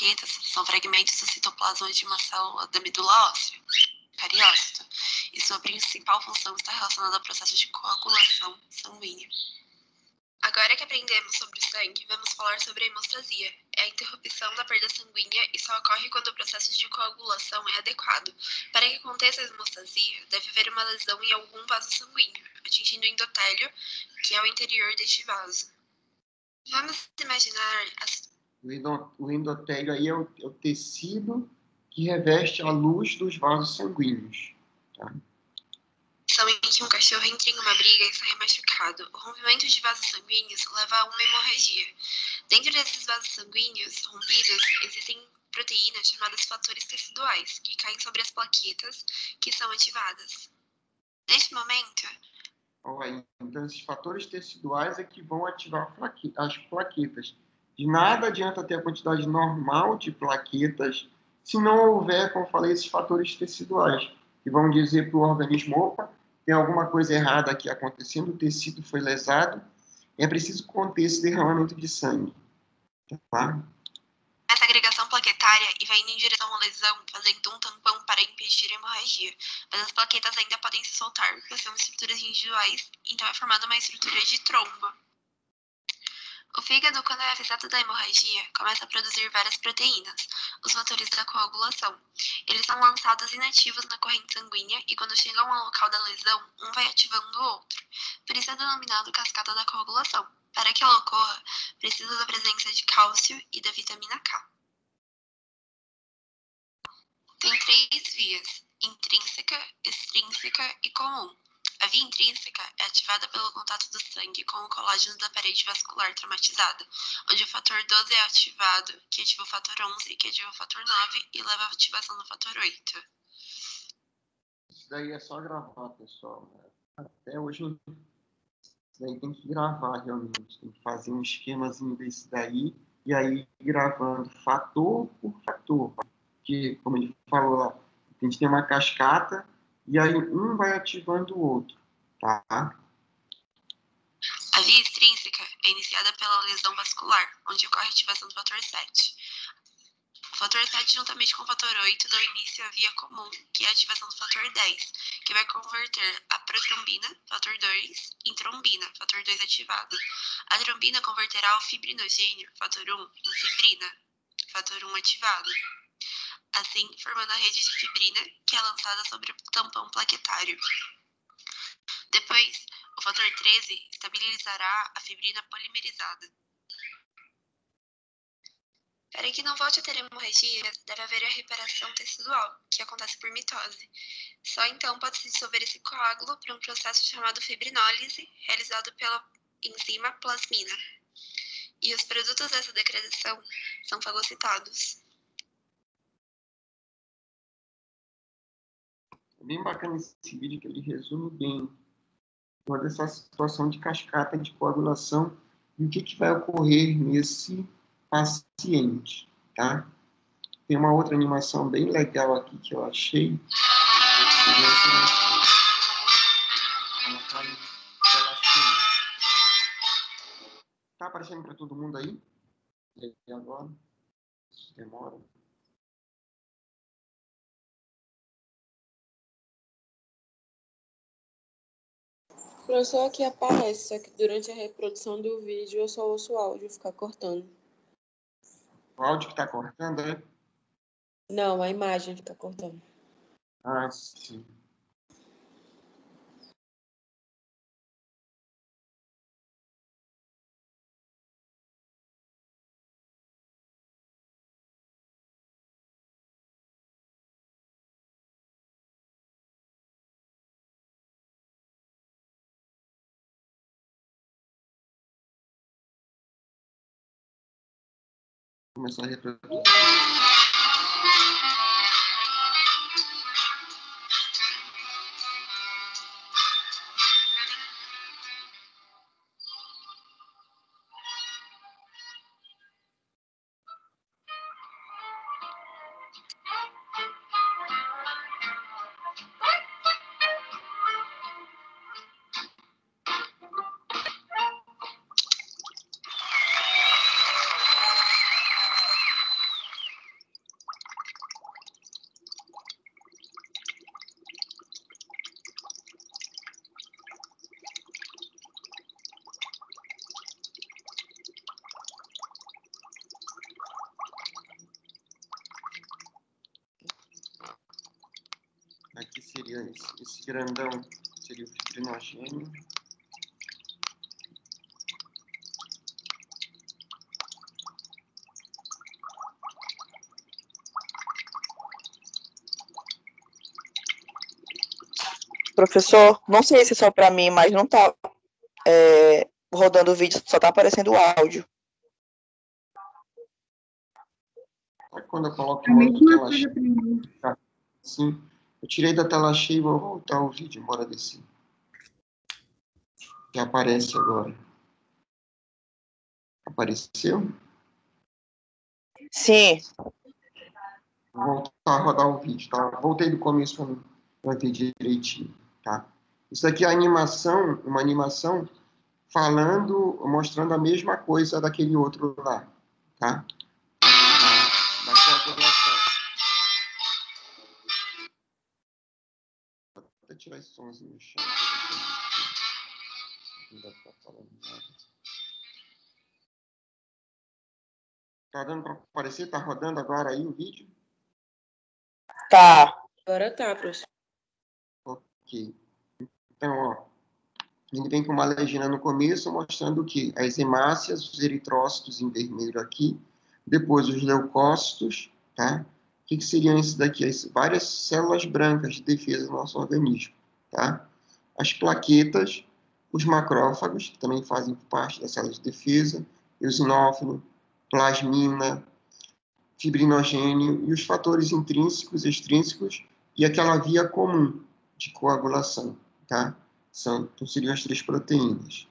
plaquetas são fragmentos do citoplasma de uma célula da medula óssea, cariócito, e sua principal função está relacionada ao processo de coagulação sanguínea. Agora que aprendemos sobre o sangue, vamos falar sobre a hemostasia. É a interrupção da perda sanguínea e só ocorre quando o processo de coagulação é adequado. Para que aconteça a hemostasia, deve haver uma lesão em algum vaso sanguíneo, atingindo o endotélio, que é o interior deste vaso. Vamos imaginar O endotélio aí é o tecido que reveste a luz dos vasos sanguíneos. Tá? em que um cachorro entra em uma briga e sai machucado. O rompimento de vasos sanguíneos leva a uma hemorragia. Dentro desses vasos sanguíneos rompidos, existem proteínas chamadas fatores teciduais, que caem sobre as plaquetas, que são ativadas. Neste momento... Então, esses fatores teciduais é que vão ativar as plaquetas. De nada adianta ter a quantidade normal de plaquetas se não houver, como eu falei, esses fatores teciduais, que vão dizer para o organismo, opa, tem alguma coisa errada aqui acontecendo, o tecido foi lesado, é preciso conter esse derramamento de sangue. Tá? Essa agregação plaquetária e vai indo em direção à lesão, fazendo um tampão para impedir a hemorragia. Mas as plaquetas ainda podem se soltar, porque são estruturas individuais, então é formada uma estrutura de trombo. O fígado, quando é avisado da hemorragia, começa a produzir várias proteínas, os fatores da coagulação. Eles são lançados inativos na corrente sanguínea e quando chegam ao local da lesão, um vai ativando o outro. Por isso é denominado cascata da coagulação. Para que ela ocorra, precisa da presença de cálcio e da vitamina K. Tem 3 vias: intrínseca, extrínseca e comum. A via intrínseca é ativada pelo contato do sangue com o colágeno da parede vascular traumatizada, onde o fator 12 é ativado, que ativa o fator 11, que ativa o fator 9 e leva à ativação do fator 8. Isso daí é só gravar, pessoal. Até hoje, isso daí tem que gravar, realmente. Tem que fazer um esquemazinho desse daí e aí gravando fator por fator. Porque, como ele falou lá, a gente tem uma cascata e aí um vai ativando o outro, tá? A via extrínseca é iniciada pela lesão vascular, onde ocorre a ativação do fator 7. O fator 7, juntamente com o fator 8, dão início à via comum, que é a ativação do fator 10, que vai converter a protrombina, fator 2, em trombina, fator 2 ativado. A trombina converterá o fibrinogênio, fator 1, em fibrina, fator 1 ativado. Assim, formando a rede de fibrina, que é lançada sobre o tampão plaquetário. Depois, o fator 13 estabilizará a fibrina polimerizada. Para que não volte a ter hemorragia, deve haver a reparação tecidual, que acontece por mitose. Só então pode-se dissolver esse coágulo para um processo chamado fibrinólise, realizado pela enzima plasmina. E os produtos dessa degradação são fagocitados. É bem bacana esse vídeo, que ele resume bem toda essa situação de cascata de coagulação e o que vai ocorrer nesse paciente, tá? Tem uma outra animação bem legal aqui que eu achei. Tá aparecendo para todo mundo aí? E agora? Demora. Professor, aqui aparece, só que durante a reprodução do vídeo eu só ouço o áudio ficar cortando. O áudio que está cortando, é? Não, a imagem fica cortando. Ah, sim. Começar a reproduzir. seria esse grandão, seria o fibrinogênio. Professor, não sei se é só para mim, mas não está rodando o vídeo, só está aparecendo o áudio. Quando eu coloco A mesma tela coisa cheia, para mim. sim, eu tirei da tela cheia e vou voltar o vídeo, embora descer. Já aparece agora. Apareceu? Sim. Vou voltar a rodar o vídeo, tá? Voltei do começo para ver direitinho, tá? Isso aqui é uma animação falando, mostrando a mesma coisa daquele outro lá, tá? Da coagulação. Vou até tirar esse somzinho no chão. Não dá pra falar nada. Tá dando para aparecer? Tá rodando agora aí o vídeo? Tá. Agora tá, professor. Ok. Então, ó, ele vem com uma legenda no começo mostrando o quê? As hemácias, os eritrócitos em vermelho aqui, depois os leucócitos, tá? O que seriam esses daqui? Várias células brancas de defesa do nosso organismo, tá? As plaquetas, os macrófagos, que também fazem parte das células de defesa, eosinófilo, plasmina, fibrinogênio e os fatores intrínsecos, extrínsecos e aquela via comum de coagulação, tá? Então, seriam as 3 proteínas.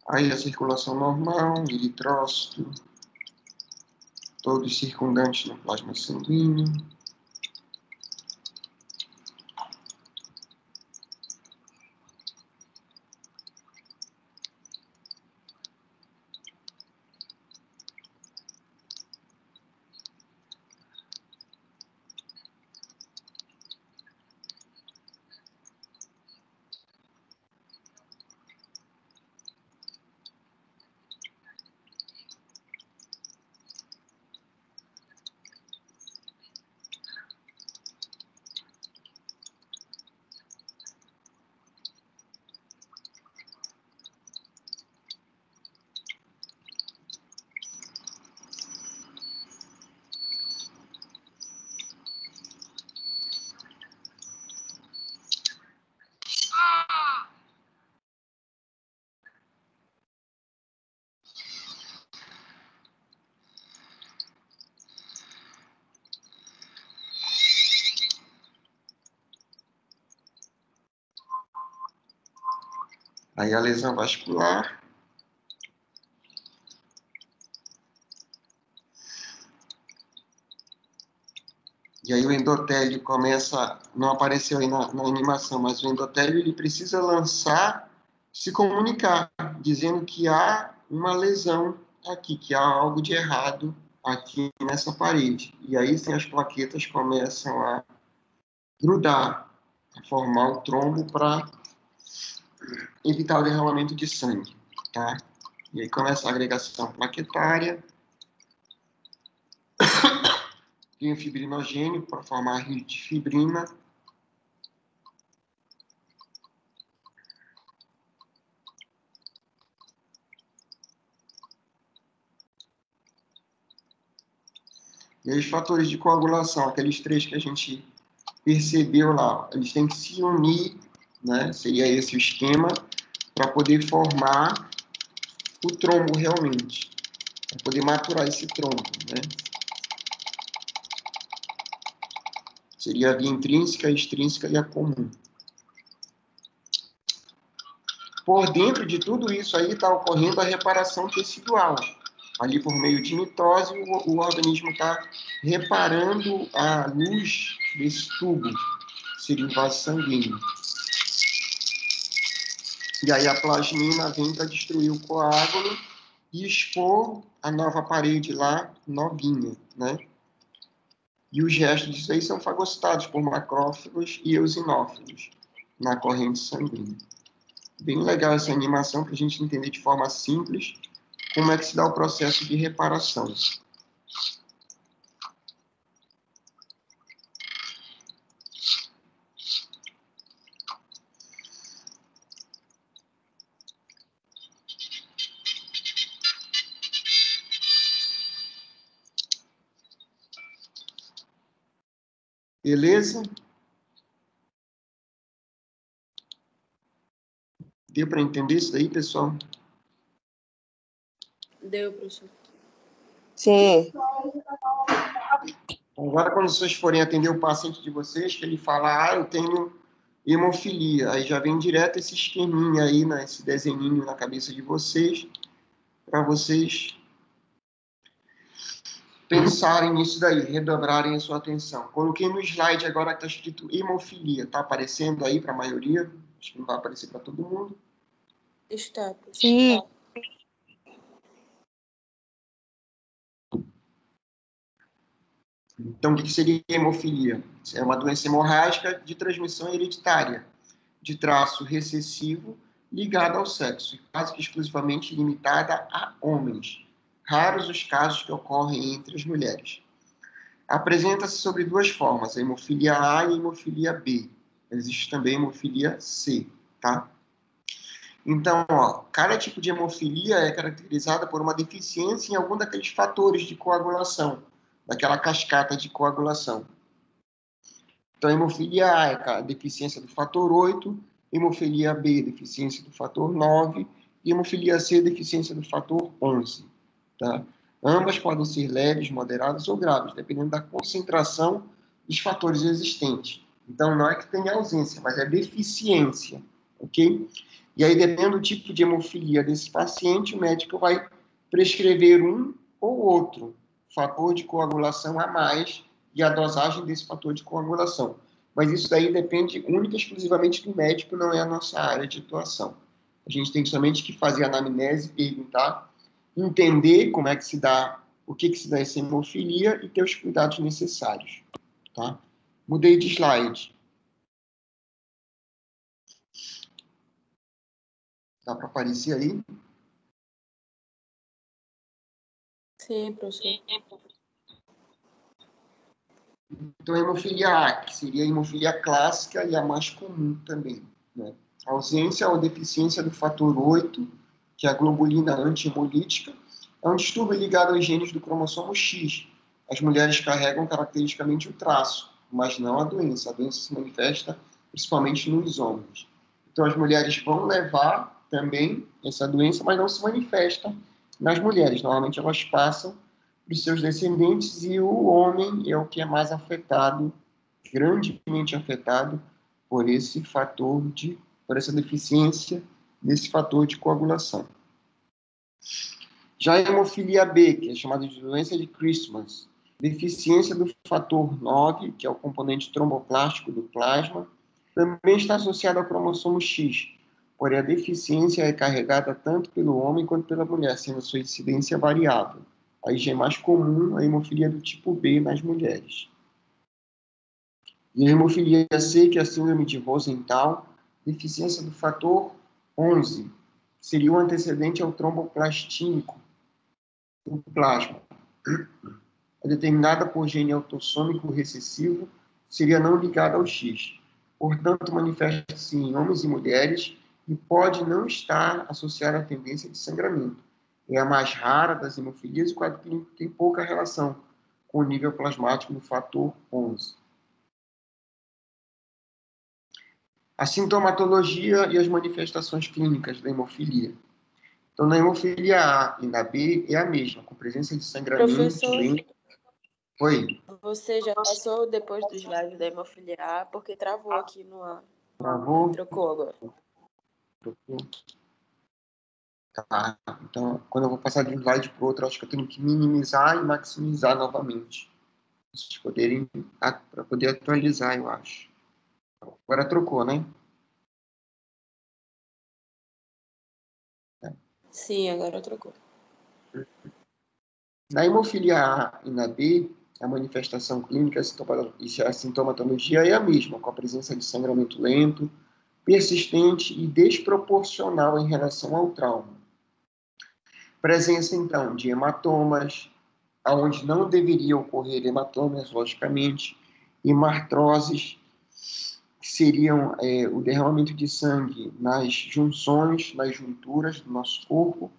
Aí a circulação normal, eritrócito, todos circundantes no plasma sanguíneo. Aí a lesão vascular. E aí o endotélio começa, não apareceu aí na animação, mas o endotélio ele precisa se comunicar, dizendo que há uma lesão aqui, que há algo de errado aqui nessa parede. E aí sim as plaquetas começam a grudar, a formar o trombo para evitar o derramamento de sangue, tá? E aí começa a agregação plaquetária. Tem o fibrinogênio para formar rio de fibrina. E aí os fatores de coagulação, aqueles 3 que a gente percebeu lá, eles têm que se unir, né? Seria esse o esquema, para poder formar o trombo realmente, para poder maturar esse trombo, né? Seria a via intrínseca, a extrínseca e a comum. Por dentro de tudo isso aí está ocorrendo a reparação tecidual. Ali por meio de mitose, o organismo está reparando a luz desse tubo, seria o vaso sanguíneo. E aí a plasmina vem para destruir o coágulo e expor a nova parede lá, novinha, né? E os restos disso aí são fagocitados por macrófagos e eosinófilos na corrente sanguínea. Bem legal essa animação para a gente entender de forma simples como é que se dá o processo de reparação. Beleza? Deu para entender isso daí, pessoal? Deu, professor. Sim. Agora, quando vocês forem atender o paciente de vocês, que ele fala, eu tenho hemofilia, aí já vem direto esse esqueminha aí, né, esse desenhinho na cabeça de vocês, para vocês pensarem nisso daí, redobrarem a sua atenção. Coloquei no slide agora que está escrito hemofilia, está aparecendo aí para a maioria? Acho que não vai aparecer para todo mundo. Está, professor. Sim. Então, o que seria hemofilia? É uma doença hemorrágica de transmissão hereditária, de traço recessivo, ligada ao sexo, quase que exclusivamente limitada a homens. Raros os casos que ocorrem entre as mulheres. Apresenta-se sobre duas formas, a hemofilia A e a hemofilia B. Existe também a hemofilia C, tá? Então, cada tipo de hemofilia é caracterizada por uma deficiência em algum daqueles fatores de coagulação, daquela cascata de coagulação. Então, a hemofilia A é a deficiência do fator 8, hemofilia B, deficiência do fator 9, e hemofilia C, deficiência do fator 11. Tá? Ambas podem ser leves, moderadas ou graves, dependendo da concentração dos fatores existentes. Então, não é que tenha ausência, mas é deficiência, ok? E aí, dependendo do tipo de hemofilia desse paciente, o médico vai prescrever um ou outro fator de coagulação a mais e a dosagem desse fator de coagulação. Mas isso daí depende única e exclusivamente do médico, não é a nossa área de atuação. A gente tem somente que fazer a anamnese, perguntar, entender como é que se dá, o que se dá essa hemofilia e ter os cuidados necessários. Tá? Mudei de slide. Dá para aparecer aí? Sim, professor. Então, a hemofilia A, que seria a hemofilia clássica e a mais comum também. Né? A ausência ou deficiência do fator 8, que é a globulina anti-hemolítica, é um distúrbio ligado aos genes do cromossomo X. As mulheres carregam caracteristicamente o traço, mas não a doença. A doença se manifesta principalmente nos homens. Então, as mulheres vão levar também essa doença, mas não se manifesta nas mulheres. Normalmente, elas passam para os seus descendentes e o homem é o que é mais afetado, grandemente afetado por esse fator por essa deficiência nesse fator de coagulação. Já a hemofilia B, que é chamada de doença de Christmas, deficiência do fator 9, que é o componente tromboplástico do plasma, também está associada ao cromossomo X, porém a deficiência é carregada tanto pelo homem quanto pela mulher, sendo sua incidência variável. Aí já é mais comum a hemofilia do tipo B nas mulheres. E a hemofilia C, que é a síndrome de Rosenthal, deficiência do fator 11, seria o antecedente ao tromboplastínico do plasma. É determinada por gene autossômico recessivo, seria não ligada ao X. Portanto, manifesta-se em homens e mulheres e pode não estar associada à tendência de sangramento. É a mais rara das hemofilias e tem pouca relação com o nível plasmático do fator 11. A sintomatologia e as manifestações clínicas da hemofilia. Então, na hemofilia A e na B é a mesma, com presença de sangramento. Professor, Oi. você já passou depois do slide da hemofilia A, porque travou aqui no ar. Travou? Trocou agora. Trocou. Tá. Então, quando eu vou passar de um slide para o outro, acho que eu tenho que minimizar e maximizar novamente. Para poder atualizar, eu acho. Agora trocou, né? Sim, agora trocou. Na hemofilia A e na B, a manifestação clínica e a sintomatologia é a mesma, com a presença de sangramento lento, persistente e desproporcional em relação ao trauma. Presença, então, de hematomas, onde não deveria ocorrer hematomas, logicamente, hemartroses, que seriam o derramamento de sangue nas junções, nas junturas do nosso corpo,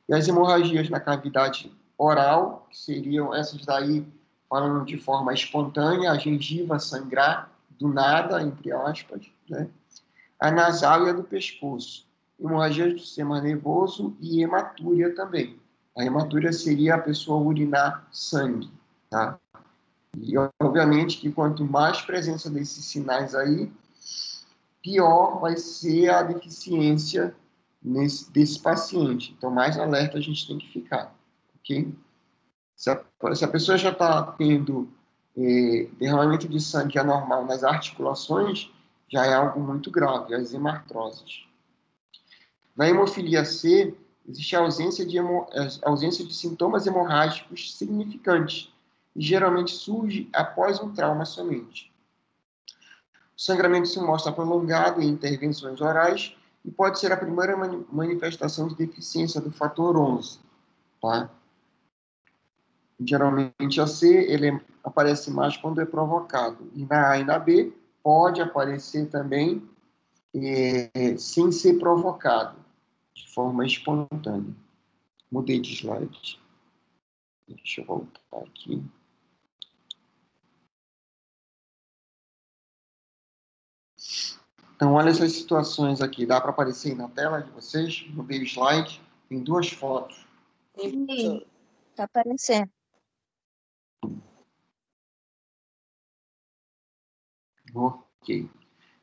e as hemorragias na cavidade oral, que seriam essas daí, falando de forma espontânea, a gengiva sangrar do nada, entre aspas, né? A nasal e a do pescoço. Hemorragias do sistema nervoso e hematúria também. A hematúria seria a pessoa urinar sangue, tá? E, obviamente, que quanto mais presença desses sinais aí, pior vai ser a deficiência desse paciente. Então, mais alerta a gente tem que ficar, ok? Se a pessoa já está tendo derramamento de sangue anormal nas articulações, já é algo muito grave, as hemartroses. Na hemofilia C, existe a ausência de sintomas hemorrágicos significantes, e geralmente surge após um trauma somente. O sangramento se mostra prolongado em intervenções orais e pode ser a primeira manifestação de deficiência do fator 11. Tá? Geralmente a C ele aparece mais quando é provocado. E na A e na B pode aparecer também sem ser provocado, de forma espontânea. Mudei de slide. Deixa eu voltar aqui. Então, olha essas situações aqui. Dá para aparecer aí na tela de vocês? Mudei o slide. Tem duas fotos. Sim, tá aparecendo. Ok.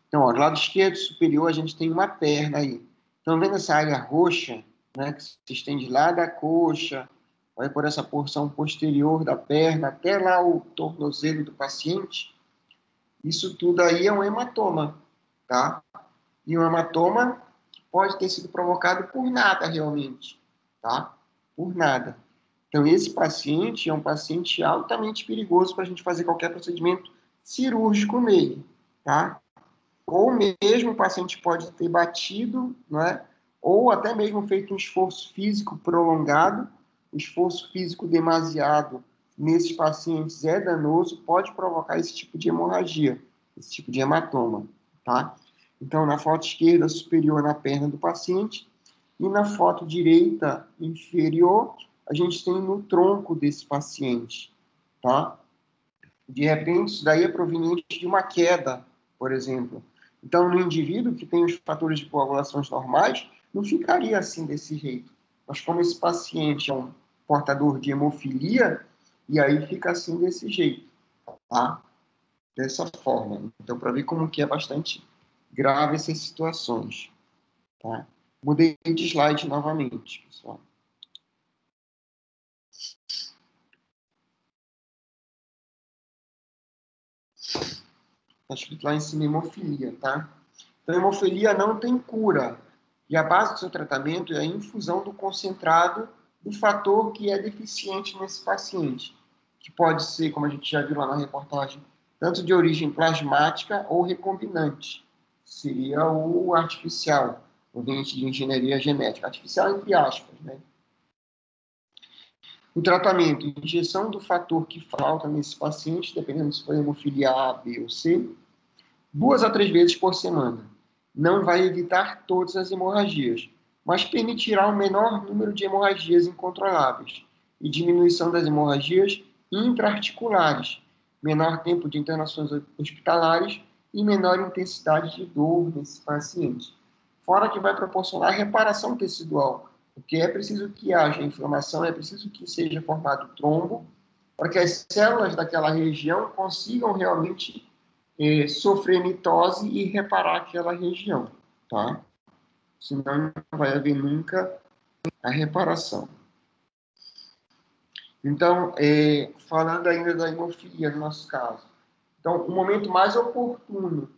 Então, ó, do lado esquerdo superior, a gente tem uma perna aí. Estão vendo essa área roxa, né, que se estende lá da coxa, vai por essa porção posterior da perna até lá o tornozelo do paciente? Isso tudo aí é um hematoma, tá? E um hematoma pode ter sido provocado por nada, realmente, tá? Por nada. Então, esse paciente é um paciente altamente perigoso para a gente fazer qualquer procedimento cirúrgico nele, tá? Ou mesmo o paciente pode ter batido, né? Ou até mesmo feito um esforço físico prolongado, um esforço físico demasiado nesses pacientes é danoso, pode provocar esse tipo de hemorragia, esse tipo de hematoma, tá? Então, na foto esquerda superior na perna do paciente e na foto direita inferior, a gente tem no tronco desse paciente, tá? De repente, isso daí é proveniente de uma queda, por exemplo. Então, no indivíduo que tem os fatores de coagulação normais, não ficaria assim desse jeito. Mas como esse paciente é um portador de hemofilia, e aí fica assim desse jeito, tá? Dessa forma. Então, para ver como que é bastante grave essas situações, tá? Mudei de slide novamente, pessoal. Está escrito lá em cima hemofilia, tá? Então, hemofilia não tem cura. E a base do seu tratamento é a infusão do concentrado do fator que é deficiente nesse paciente, que pode ser, como a gente já viu lá na reportagem, tanto de origem plasmática ou recombinante. Seria o artificial, proveniente de engenharia genética. Artificial entre aspas, né? O tratamento, injeção do fator que falta nesse paciente, dependendo se for hemofilia A, B ou C, 2 a 3 vezes por semana. Não vai evitar todas as hemorragias, mas permitirá um menor número de hemorragias incontroláveis e diminuição das hemorragias intraarticulares, menor tempo de internações hospitalares e menor intensidade de dor nesse paciente. Fora que vai proporcionar reparação tecidual, porque é preciso que haja inflamação, é preciso que seja formado trombo, para que as células daquela região consigam realmente sofrer mitose e reparar aquela região, tá? Senão não vai haver nunca a reparação. Então, falando ainda da hemofilia, no nosso caso. Então, o momento mais oportuno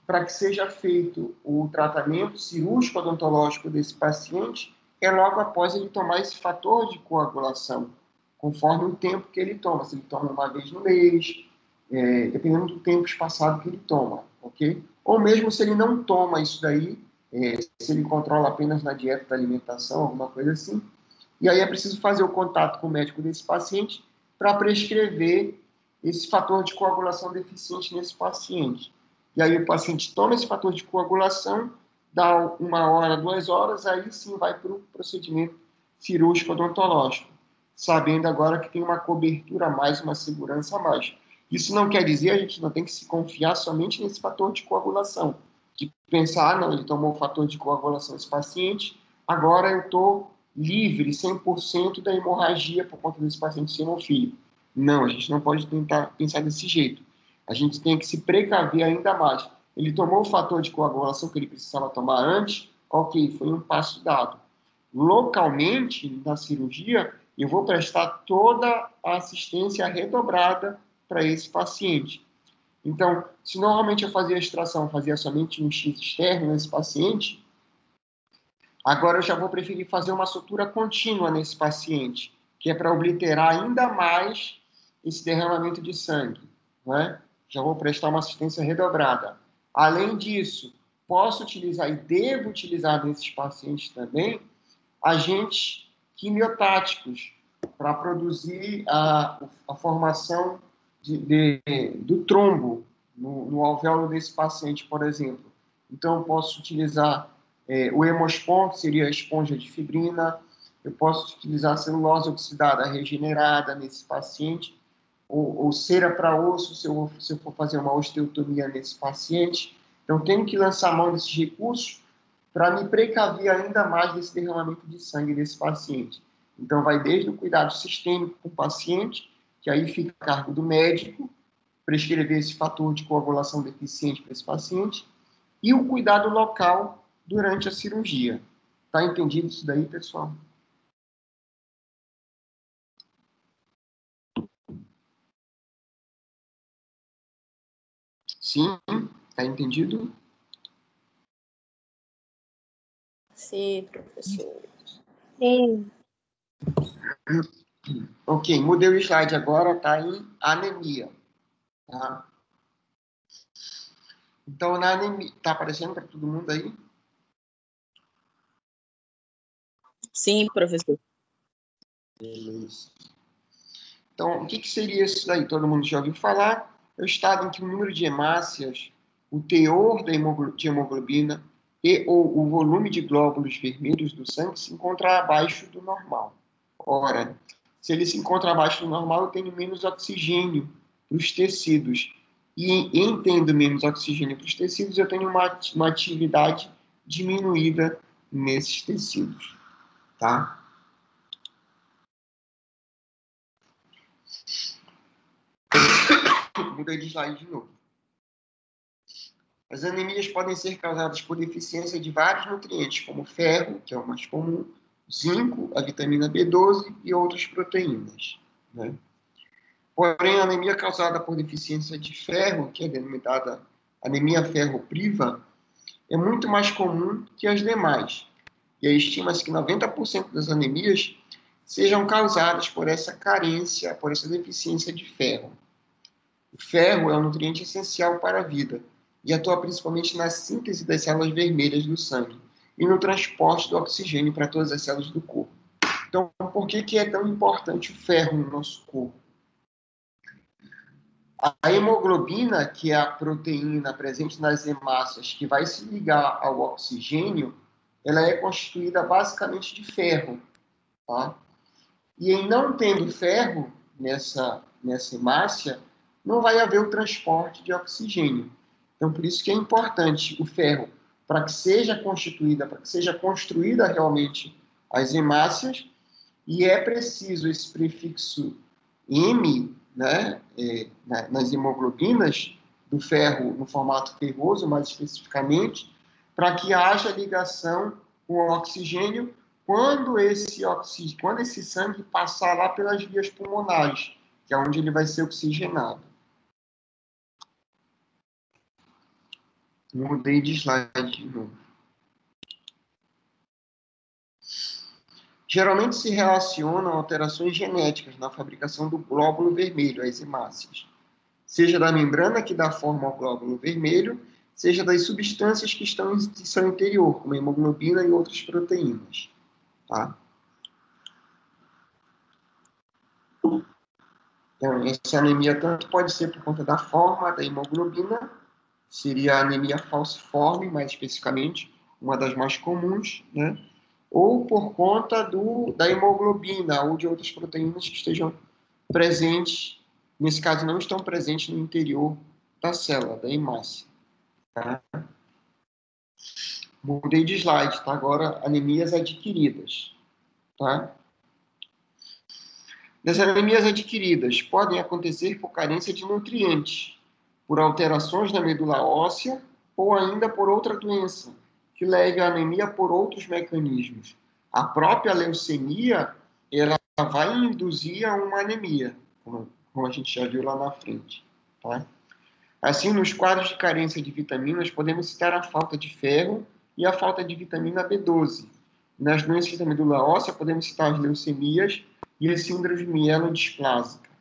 para que seja feito o tratamento cirúrgico odontológico desse paciente é logo após ele tomar esse fator de coagulação conforme o tempo que ele toma. Se ele toma uma vez no mês, dependendo do tempo espaçado que ele toma, ok? Ou mesmo se ele não toma isso daí, se ele controla apenas na dieta da alimentação, alguma coisa assim. E aí é preciso fazer o contato com o médico desse paciente para prescrever esse fator de coagulação deficiente nesse paciente. E aí o paciente toma esse fator de coagulação, dá 1 hora, 2 horas, aí sim vai para o procedimento cirúrgico odontológico, sabendo agora que tem uma cobertura a mais, uma segurança a mais. Isso não quer dizer, a gente não tem que se confiar somente nesse fator de coagulação, de pensar, não, ele tomou o fator de coagulação esse paciente, agora eu estou livre 100% da hemorragia por conta desse paciente hemofílico. Não, a gente não pode tentar pensar desse jeito. A gente tem que se precaver ainda mais. Ele tomou o fator de coagulação que ele precisava tomar antes, ok, foi um passo dado. Localmente, na cirurgia, eu vou prestar toda a assistência redobrada para esse paciente. Então, se normalmente eu fazia a extração, fazia somente um X externo nesse paciente, agora eu já vou preferir fazer uma sutura contínua nesse paciente, que é para obliterar ainda mais esse derramamento de sangue, não é? Já vou prestar uma assistência redobrada. Além disso, posso utilizar e devo utilizar nesses pacientes também agentes quimiotáticos para produzir a formação do trombo no alvéolo desse paciente, por exemplo. Então, eu posso utilizar o Hemospon, que seria a esponja de fibrina, eu posso utilizar a celulose oxidada regenerada nesse paciente, ou cera para osso, se eu for fazer uma osteotomia nesse paciente. Então, tenho que lançar mão desses recursos para me precaver ainda mais desse derramamento de sangue desse paciente. Então, vai desde o cuidado sistêmico com o paciente, que aí fica a cargo do médico, prescrever esse fator de coagulação deficiente para esse paciente, e o cuidado local durante a cirurgia. Tá entendido isso daí, pessoal? Sim? Tá entendido? Sim, professor. Sim. Ok, mudei o slide agora, tá em anemia. Tá? Então, na anemia, tá aparecendo para todo mundo aí? Sim, professor. Beleza. Então, o que seria isso daí? Todo mundo já ouviu falar? É o estado em que o número de hemácias, o teor de hemoglobina e ou o volume de glóbulos vermelhos do sangue se encontra abaixo do normal. Ora, se ele se encontra abaixo do normal, eu tenho menos oxigênio para os tecidos. E em tendo menos oxigênio para os tecidos, eu tenho uma atividade diminuída nesses tecidos. Tá? Mudei de slide de novo. As anemias podem ser causadas por deficiência de vários nutrientes, como ferro, que é o mais comum, zinco, a vitamina B12 e outras proteínas. Né? Porém, a anemia causada por deficiência de ferro, que é denominada anemia ferropriva, é muito mais comum que as demais. E aí estima-se que 90% das anemias sejam causadas por essa carência, por essa deficiência de ferro. O ferro é um nutriente essencial para a vida e atua principalmente na síntese das células vermelhas do sangue e no transporte do oxigênio para todas as células do corpo. Então, por que é tão importante o ferro no nosso corpo? A hemoglobina, que é a proteína presente nas hemácias que vai se ligar ao oxigênio, ela é constituída basicamente de ferro. Tá? E em não tendo ferro nessa hemácia, não vai haver o transporte de oxigênio. Então, por isso que é importante o ferro, para que seja constituída, para que seja construída realmente as hemácias, e é preciso esse prefixo M, né, nas hemoglobinas do ferro no formato ferroso, mais especificamente, para que haja ligação com o oxigênio quando esse sangue passar lá pelas vias pulmonares, que é onde ele vai ser oxigenado. Mudei de slide de novo. Geralmente se relacionam a alterações genéticas na fabricação do glóbulo vermelho, as hemácias, seja da membrana que dá forma ao glóbulo vermelho, seja das substâncias que estão em seu interior, como a hemoglobina e outras proteínas. Tá? Então, essa anemia tanto pode ser por conta da forma da hemoglobina, seria a anemia falciforme, mais especificamente, uma das mais comuns, né? Ou por conta da hemoglobina ou de outras proteínas que estejam presentes, nesse caso não estão presentes no interior da célula, da hemácia. Tá? Mudei de slide, tá? Agora anemias adquiridas. Tá? As anemias adquiridas podem acontecer por carência de nutrientes, por alterações na medula óssea ou ainda por outra doença, que leve à anemia por outros mecanismos. A própria leucemia, ela vai induzir a uma anemia, como a gente já viu lá na frente. Tá? Assim, nos quadros de carência de vitaminas, podemos citar a falta de ferro e a falta de vitamina B12. Nas doenças da medula óssea, podemos citar as leucemias e a síndrome mielodisplasica.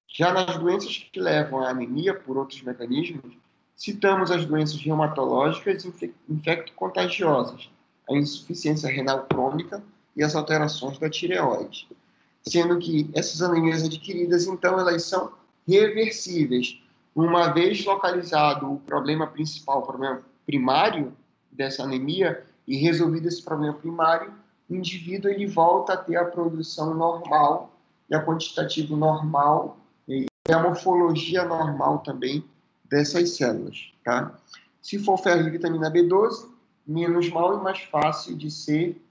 Já nas doenças que levam à anemia por outros mecanismos, citamos as doenças reumatológicas e infecto-contagiosas, a insuficiência renal crônica e as alterações da tireoide. Sendo que essas anemias adquiridas, então, elas são reversíveis. Uma vez localizado o problema principal, o problema primário dessa anemia, e resolvido esse problema primário, o indivíduo ele volta a ter a produção normal e a quantitativo normal e a morfologia normal também dessas células. Tá? Se for ferro e vitamina B12, menos mal e mais fácil de ser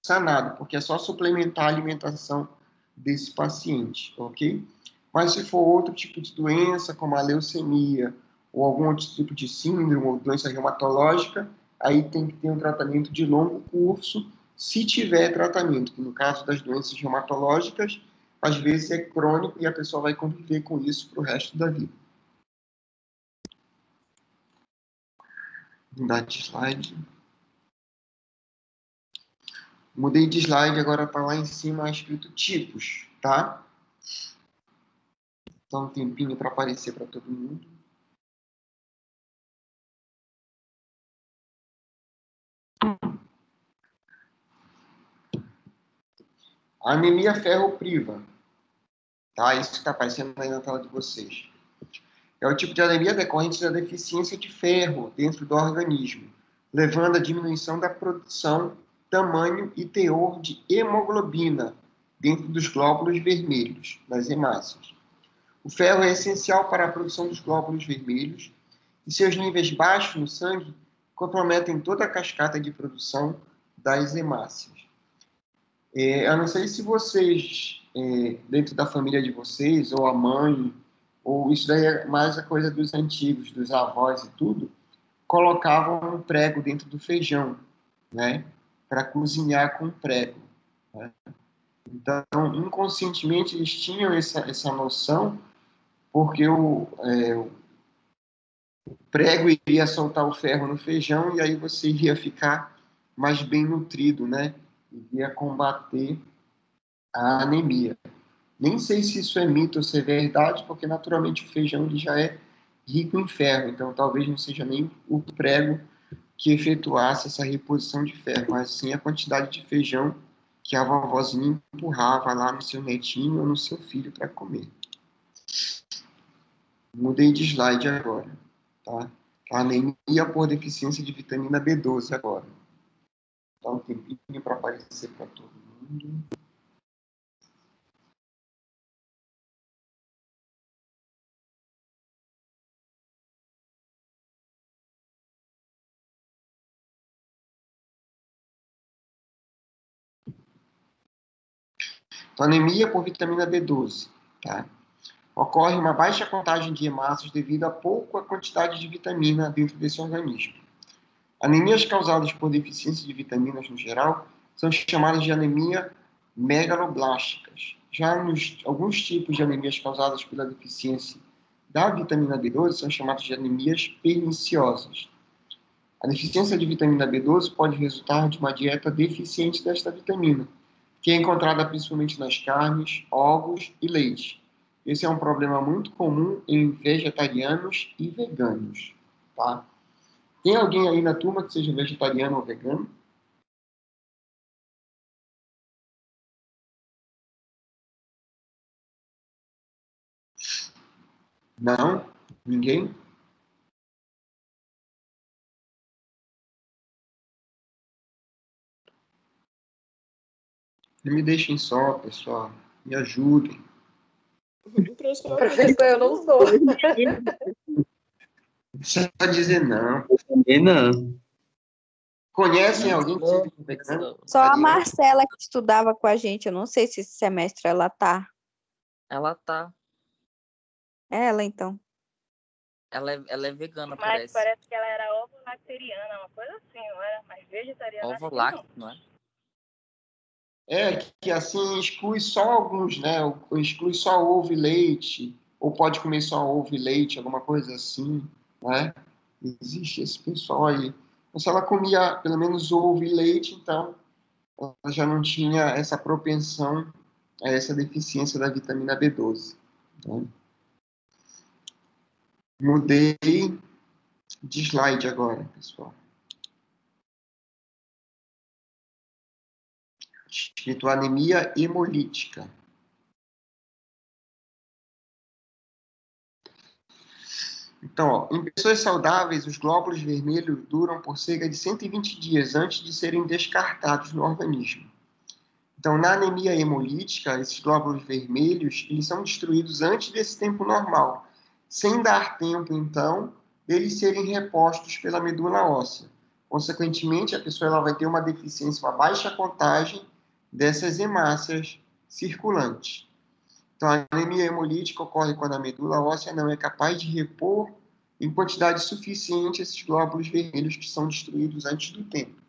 sanado, porque é só suplementar a alimentação desse paciente, ok? Mas se for outro tipo de doença, como a leucemia, ou algum outro tipo de síndrome ou doença reumatológica, aí tem que ter um tratamento de longo curso, se tiver tratamento, que no caso das doenças reumatológicas, às vezes é crônico e a pessoa vai conviver com isso para o resto da vida. Mudar de slide. Mudei de slide, agora está lá em cima escrito tipos, tá? Então, um tempinho para aparecer para todo mundo. Anemia ferropriva. Tá? Isso que está aparecendo aí na tela de vocês. É o tipo de anemia decorrente da deficiência de ferro dentro do organismo, levando à diminuição da produção, tamanho e teor de hemoglobina dentro dos glóbulos vermelhos, das hemácias. O ferro é essencial para a produção dos glóbulos vermelhos e seus níveis baixos no sangue comprometem toda a cascata de produção das hemácias. Eu não sei se vocês, dentro da família de vocês, ou a mãe, ou isso daí é mais a coisa dos antigos, dos avós e tudo, colocavam um prego dentro do feijão, né? Para cozinhar com prego. Né? Então, inconscientemente, eles tinham essa noção, porque o prego iria soltar o ferro no feijão e aí você iria ficar mais bem nutrido, né? Iria combater a anemia. Nem sei se isso é mito ou se é verdade, porque naturalmente o feijão ele já é rico em ferro, então talvez não seja nem o prego que efetuasse essa reposição de ferro, mas sim a quantidade de feijão que a vovozinha empurrava lá no seu netinho ou no seu filho para comer. Mudei de slide agora. Tá? A anemia por deficiência de vitamina B12 agora. Dá um tempinho para aparecer para todo mundo. Então, anemia por vitamina B12. Tá? Ocorre uma baixa contagem de hemácias devido a pouca quantidade de vitamina dentro desse organismo. Anemias causadas por deficiência de vitaminas no geral são chamadas de anemia megaloblásticas. Já alguns tipos de anemias causadas pela deficiência da vitamina B12 são chamadas de anemias perniciosas. A deficiência de vitamina B12 pode resultar de uma dieta deficiente desta vitamina, que é encontrada principalmente nas carnes, ovos e leite. Esse é um problema muito comum em vegetarianos e veganos, tá? Tem alguém aí na turma que seja vegetariano ou vegano? Não? Ninguém? Não me deixem só, pessoal. Me ajudem. Professor, eu não sou. Você vai dizer não. Eu também não. Conhecem alguém que seja vegano? Só a Marcela que estudava com a gente. Eu não sei se esse semestre ela tá. Ela tá. Ela, então. Ela é vegana, Mas parece. que ela era ovo-lacteriana, uma coisa assim, não era? Mas vegetariana acho que Ovo-lácteo, não é? É, que assim exclui só alguns, né? Ou exclui só ovo e leite, ou pode comer só ovo e leite, alguma coisa assim, né? Existe esse pessoal aí. Mas se ela comia pelo menos ovo e leite, então ela já não tinha essa propensão a essa deficiência da vitamina B12. Né? Mudei de slide agora, pessoal. Escrito anemia hemolítica. Então, ó, em pessoas saudáveis, os glóbulos vermelhos duram por cerca de 120 dias antes de serem descartados no organismo. Então, na anemia hemolítica, esses glóbulos vermelhos eles são destruídos antes desse tempo normal, sem dar tempo, então, deles serem repostos pela medula óssea. Consequentemente, a pessoa ela vai ter uma deficiência, uma baixa contagem dessas hemácias circulantes. Então, a anemia hemolítica ocorre quando a medula óssea não é capaz de repor em quantidade suficiente esses glóbulos vermelhos que são destruídos antes do tempo.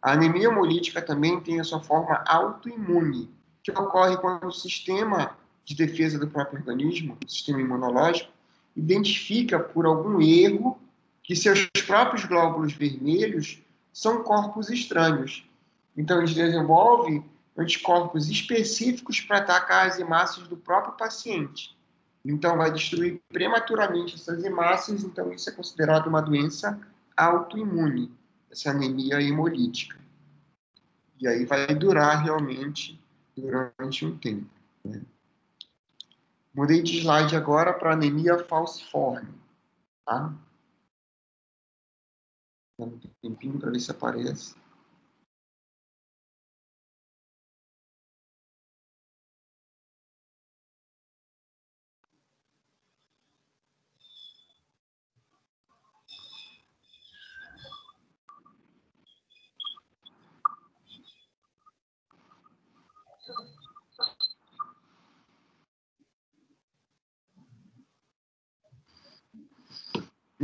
A anemia hemolítica também tem a sua forma autoimune, que ocorre quando o sistema de defesa do próprio organismo, o sistema imunológico, identifica por algum erro que seus próprios glóbulos vermelhos são corpos estranhos. Então, eles desenvolvem anticorpos específicos para atacar as hemácias do próprio paciente. Então, vai destruir prematuramente essas hemácias, então isso é considerado uma doença autoimune, essa anemia hemolítica. E aí vai durar realmente durante um tempo. Né? Mudei de slide agora para anemia falciforme. Tá? Dá um tempinho para ver se aparece.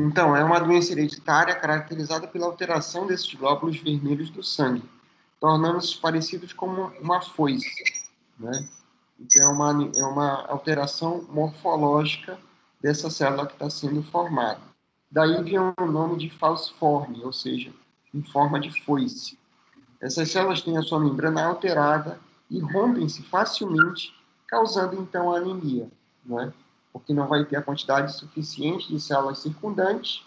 Então, é uma doença hereditária caracterizada pela alteração desses glóbulos vermelhos do sangue, tornando-se parecidos com uma foice. Né? Então, é uma alteração morfológica dessa célula que está sendo formada. Daí vem o nome de falciforme, ou seja, em forma de foice. Essas células têm a sua membrana alterada e rompem-se facilmente, causando então a anemia, né? Porque não vai ter a quantidade suficiente de células circundantes,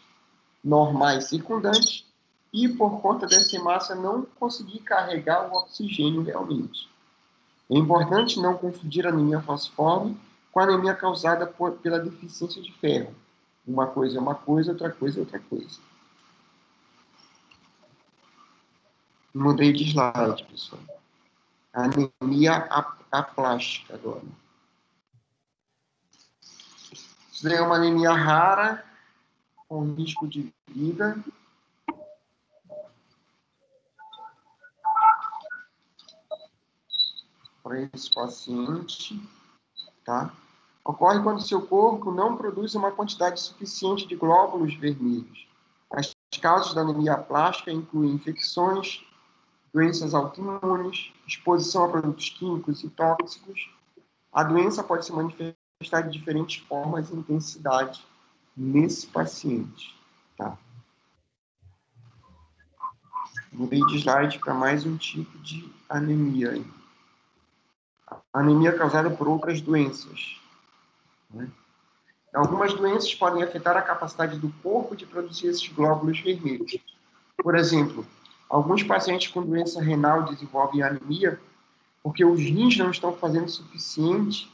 normais circundantes, e por conta dessa hemácia não conseguir carregar o oxigênio realmente. É importante não confundir a anemia falciforme com a anemia causada pela deficiência de ferro. Uma coisa é uma coisa, outra coisa é outra coisa. Mudei de slide, pessoal. Anemia aplástica agora. Isso daí é uma anemia rara, com risco de vida. Para esse paciente, tá? Ocorre quando seu corpo não produz uma quantidade suficiente de glóbulos vermelhos. As causas da anemia plástica incluem infecções, doenças autoimunes, exposição a produtos químicos e tóxicos. A doença pode se manifestar de diferentes formas e intensidade nesse paciente. Tá? Mudei de slide para mais um tipo de anemia. anemia causada por outras doenças. Né? Algumas doenças podem afetar a capacidade do corpo de produzir esses glóbulos vermelhos. Por exemplo, alguns pacientes com doença renal desenvolvem anemia porque os rins não estão fazendo o suficiente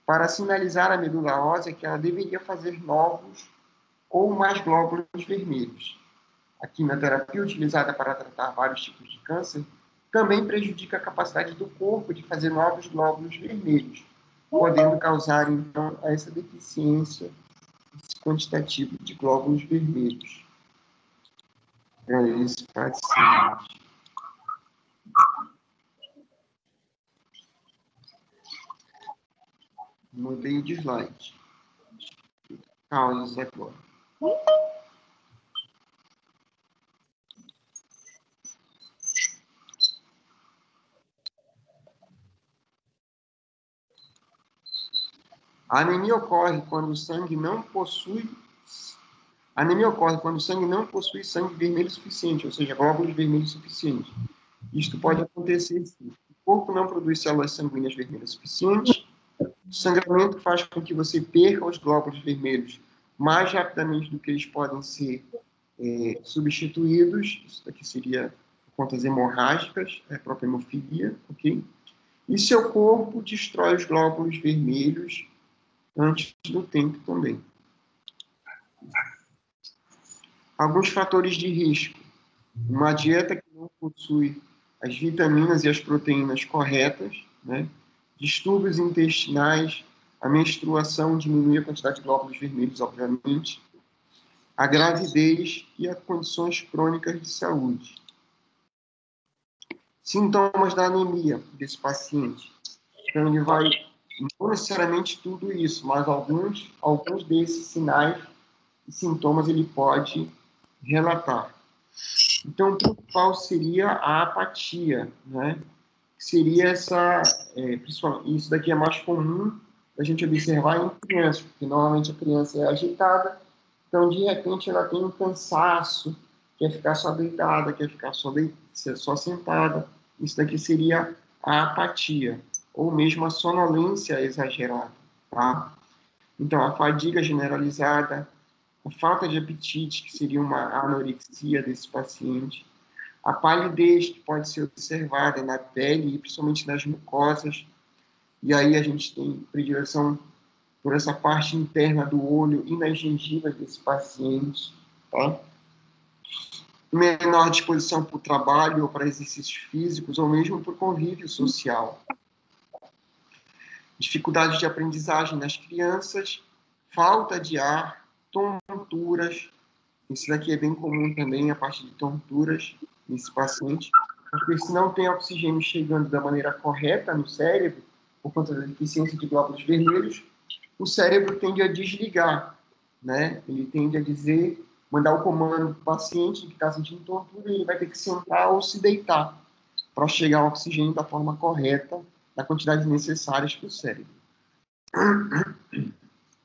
para sinalizar à medula óssea que ela deveria fazer novos ou mais glóbulos vermelhos. A quimioterapia utilizada para tratar vários tipos de câncer também prejudica a capacidade do corpo de fazer novos glóbulos vermelhos, podendo causar, então, essa deficiência quantitativa de glóbulos vermelhos. Esse paciente. Mudei de slide. Causas agora. A anemia ocorre quando o sangue não possui sangue vermelho suficiente, ou seja, glóbulos vermelhos suficientes. Isto pode acontecer se o corpo não produz células sanguíneas vermelhas suficientes. O sangramento faz com que você perca os glóbulos vermelhos mais rapidamente do que eles podem ser substituídos. Isso daqui seria contas hemorrágicas, a própria hemofilia, ok? E seu corpo destrói os glóbulos vermelhos antes do tempo também. Alguns fatores de risco. Uma dieta que não possui as vitaminas e as proteínas corretas, né? Distúrbios intestinais, a menstruação diminui a quantidade de glóbulos vermelhos, obviamente, a gravidez e as condições crônicas de saúde. Sintomas da anemia desse paciente. Então, ele vai, não necessariamente tudo isso, mas alguns desses sinais e sintomas ele pode relatar. Então, o principal seria a apatia, né? Seria isso daqui é mais comum a gente observar em crianças, porque normalmente a criança é agitada, então, de repente, ela tem um cansaço, quer ficar só deitada, quer ficar só sentada. Isso daqui seria a apatia, ou mesmo a sonolência exagerada, tá? Então, a fadiga generalizada, a falta de apetite, que seria uma anorexia desse paciente, a palidez, que pode ser observada na pele e principalmente nas mucosas, e aí a gente tem predileção por essa parte interna do olho e nas gengivas desse paciente, tá? Menor disposição para o trabalho ou para exercícios físicos, ou mesmo para o convívio social. Dificuldades de aprendizagem nas crianças, falta de ar, tonturas. Isso daqui é bem comum também, a parte de tonturas nesse paciente, porque se não tem oxigênio chegando da maneira correta no cérebro, por conta da deficiência de glóbulos vermelhos, o cérebro tende a desligar, né? Ele tende a mandar o comando para o paciente que está sentindo tortura, e ele vai ter que sentar ou se deitar para chegar ao oxigênio da forma correta, da quantidade necessária para o cérebro.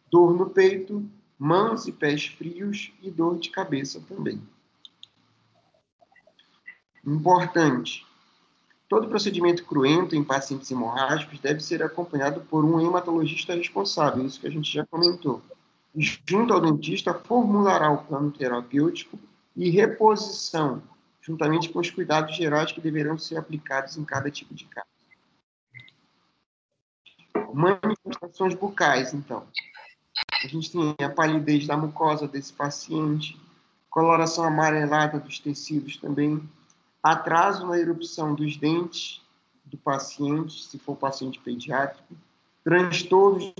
Dor no peito, mãos e pés frios e dor de cabeça também. Importante. Todo procedimento cruento em pacientes hemorrágicos deve ser acompanhado por um hematologista responsável, isso que a gente já comentou. Junto ao dentista, formulará o plano terapêutico e reposição, juntamente com os cuidados gerais que deverão ser aplicados em cada tipo de caso. Manifestações bucais, então. A gente tem a palidez da mucosa desse paciente, coloração amarelada dos tecidos também, atraso na erupção dos dentes do paciente, se for paciente pediátrico, transtornos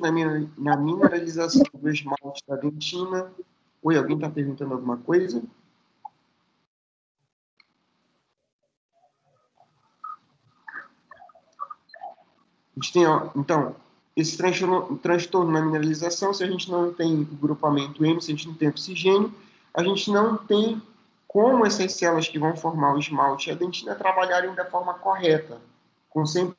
na mineralização do esmalte da dentina. Oi, alguém está perguntando alguma coisa? A gente tem, então, esse transtorno na mineralização, se a gente não tem o grupamento M, se a gente não tem oxigênio, a gente não tem como essas células que vão formar o esmalte e a dentina trabalharem da forma correta, com 100%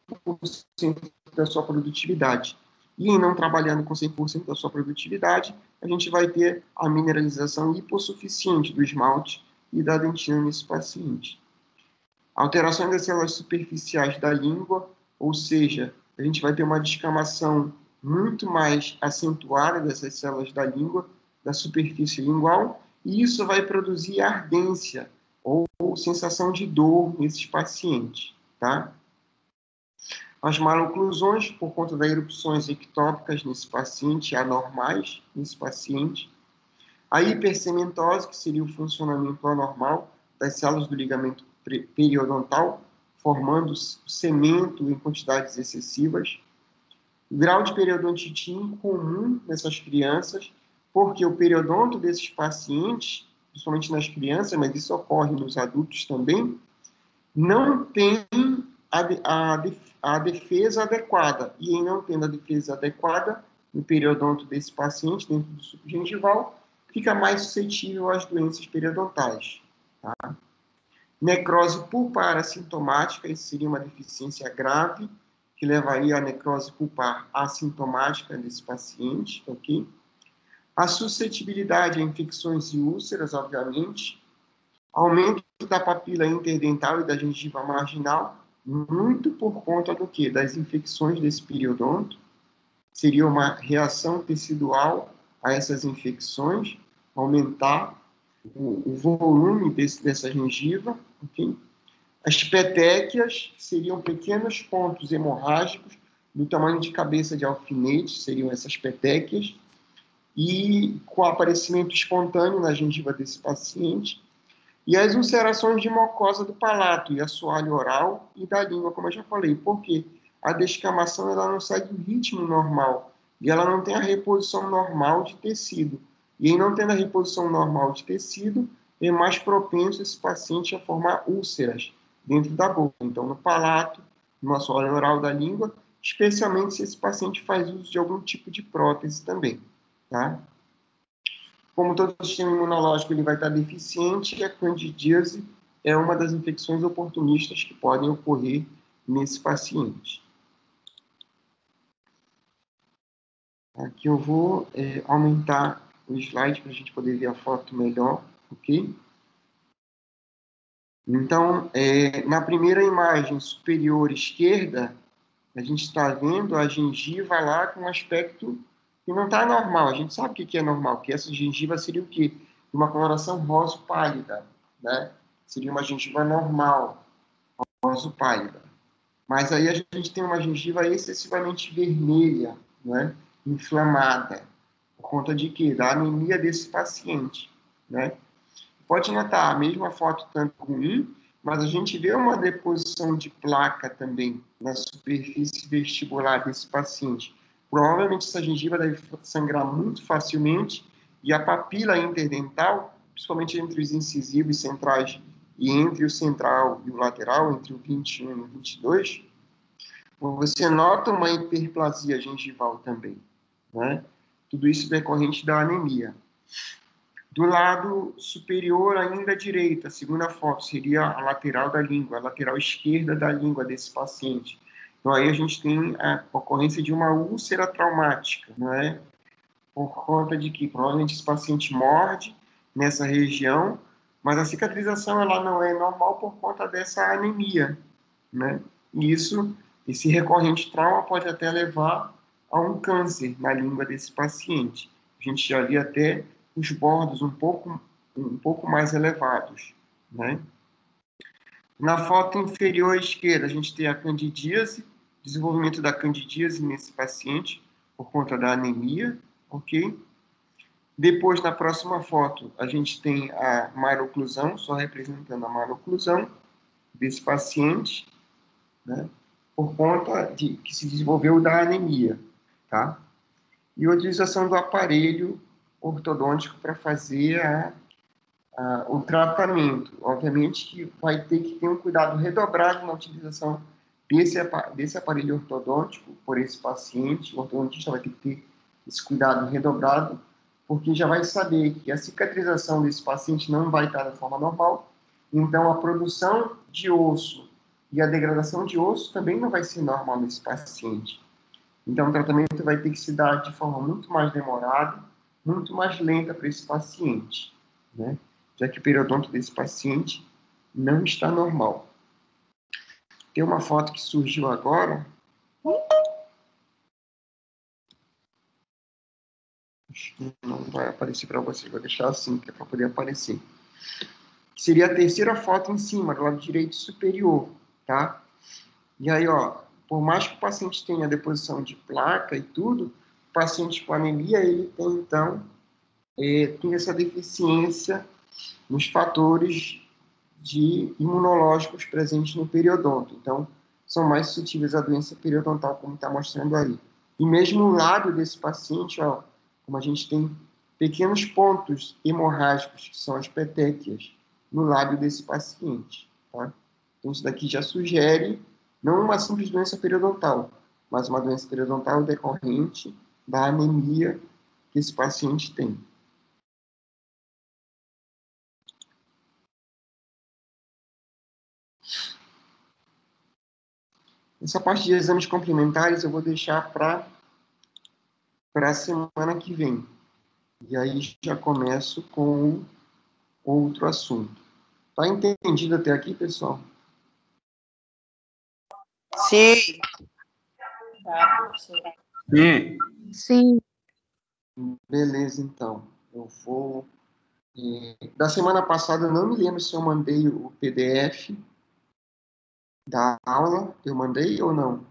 da sua produtividade. E em não trabalhando com 100% da sua produtividade, a gente vai ter a mineralização hipossuficiente do esmalte e da dentina nesse paciente. Alterações das células superficiais da língua, ou seja, a gente vai ter uma descamação muito mais acentuada dessas células da língua, da superfície lingual, e isso vai produzir ardência ou sensação de dor nesses pacientes, tá? As maloclusões, por conta das erupções ectópicas nesse paciente, anormais nesse paciente. A hipercementose, que seria o funcionamento anormal das células do ligamento periodontal, formando cemento em quantidades excessivas. O grau de periodontite incomum nessas crianças, porque o periodonto desses pacientes, principalmente nas crianças, mas isso ocorre nos adultos também, não tem a defesa adequada. E em não tendo a defesa adequada no periodonto desse paciente, dentro do suco gengival, fica mais suscetível às doenças periodontais. Tá? Necrose pulpar assintomática, isso seria uma deficiência grave, que levaria à necrose pulpar assintomática desse paciente, ok? A suscetibilidade a infecções e úlceras, obviamente. Aumento da papila interdental e da gengiva marginal, muito por conta do quê? Das infecções desse periodonto. Seria uma reação tecidual a essas infecções, aumentar o volume dessa gengiva, ok? As petequias seriam pequenos pontos hemorrágicos do tamanho de cabeça de alfinete, seriam essas petequias, e com aparecimento espontâneo na gengiva desse paciente, e as ulcerações de mucosa do palato e assoalho oral e da língua, como eu já falei. Por quê? A descamação ela não segue o ritmo normal e ela não tem a reposição normal de tecido. E em não tendo a reposição normal de tecido, é mais propenso esse paciente a formar úlceras dentro da boca. Então, no palato, no assoalho oral da língua, especialmente se esse paciente faz uso de algum tipo de prótese também. Tá? Como todo o sistema imunológico ele vai estar deficiente, a candidíase é uma das infecções oportunistas que podem ocorrer nesse paciente. Aqui eu vou aumentar o slide para a gente poder ver a foto melhor, ok? Então, na primeira imagem superior esquerda, a gente está vendo a gengiva lá com um aspecto que não está normal. A gente sabe o que é normal, que essa gengiva seria o quê? Uma coloração rosa pálida, né? Seria uma gengiva normal, rosa pálida. Mas aí a gente tem uma gengiva excessivamente vermelha, né? Inflamada. Por conta de quê? Da anemia desse paciente, né? Pode notar, a mesma foto tanto ruim, mas a gente vê uma deposição de placa também na superfície vestibular desse paciente. Provavelmente essa gengiva deve sangrar muito facilmente e a papila interdental, principalmente entre os incisivos centrais e entre o central e o lateral, entre o 21 e o 22, você nota uma hiperplasia gengival também, né? Tudo isso decorrente da anemia. Do lado superior, ainda à direita, a segunda foto, seria a lateral da língua, a lateral esquerda da língua desse paciente. Então, aí a gente tem a ocorrência de uma úlcera traumática, não é? Por conta de que provavelmente esse paciente morde nessa região, mas a cicatrização ela não é normal por conta dessa anemia, né? E esse recorrente trauma pode até levar a um câncer na língua desse paciente. A gente já via até os bordos um pouco mais elevados, né? Na foto inferior à esquerda, a gente tem a candidíase, desenvolvimento da candidíase nesse paciente por conta da anemia, ok? Depois, na próxima foto, a gente tem a maloclusão, só representando a maloclusão desse paciente, né? Por conta de que se desenvolveu da anemia, tá? E a utilização do aparelho ortodôntico para fazer o tratamento. Obviamente que vai ter que ter um cuidado redobrado na utilização desse aparelho ortodôntico por esse paciente. O ortodontista vai ter que ter esse cuidado redobrado, porque já vai saber que a cicatrização desse paciente não vai estar da forma normal, então a produção de osso e a degradação de osso também não vai ser normal nesse paciente. Então o tratamento vai ter que se dar de forma muito mais demorada, muito mais lenta para esse paciente, né? Já que o periodonto desse paciente não está normal. Tem uma foto que surgiu agora, Acho que não vai aparecer para você, vou deixar assim, que é para poder aparecer. Seria a terceira foto em cima, do lado direito superior, tá? E aí, ó, por mais que o paciente tenha deposição de placa e tudo, o paciente com anemia, ele tem, então, tem essa deficiência nos fatores imunológicos presentes no periodonto. Então, são mais suscetíveis à doença periodontal, como está mostrando aí. E mesmo o lábio desse paciente, ó, como a gente tem pequenos pontos hemorrágicos, que são as petequias, no lábio desse paciente, tá? Então, isso daqui já sugere não uma simples doença periodontal, mas uma doença periodontal decorrente da anemia que esse paciente tem. Essa parte de exames complementares eu vou deixar para a semana que vem. E aí já começo com outro assunto. Tá entendido até aqui, pessoal? Sim. Tá, professor. Sim. Sim. Beleza, então. Eu vou... Da semana passada, eu não me lembro se eu mandei o PDF da aula. Eu mandei ou não?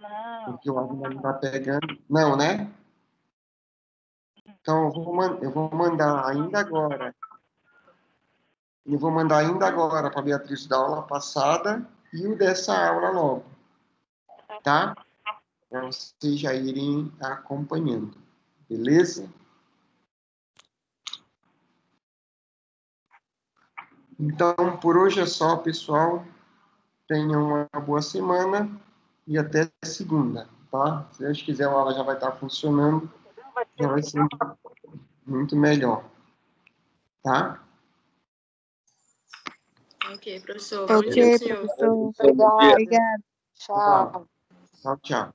Não. Porque o aluno não está pegando. Não, né? Então, eu vou mandar ainda agora. Eu vou mandar ainda agora para a Beatriz da aula passada e o dessa aula logo. Tá? Para vocês já irem acompanhando. Beleza? Então, por hoje é só, pessoal. Tenham uma boa semana e até segunda, tá? Se Deus quiser, a aula já vai estar funcionando, já vai ser muito melhor, tá? Ok, professor. Bom dia pro Ok, senhor. professor. Obrigada. Obrigada. Tchau. Tchau, tchau.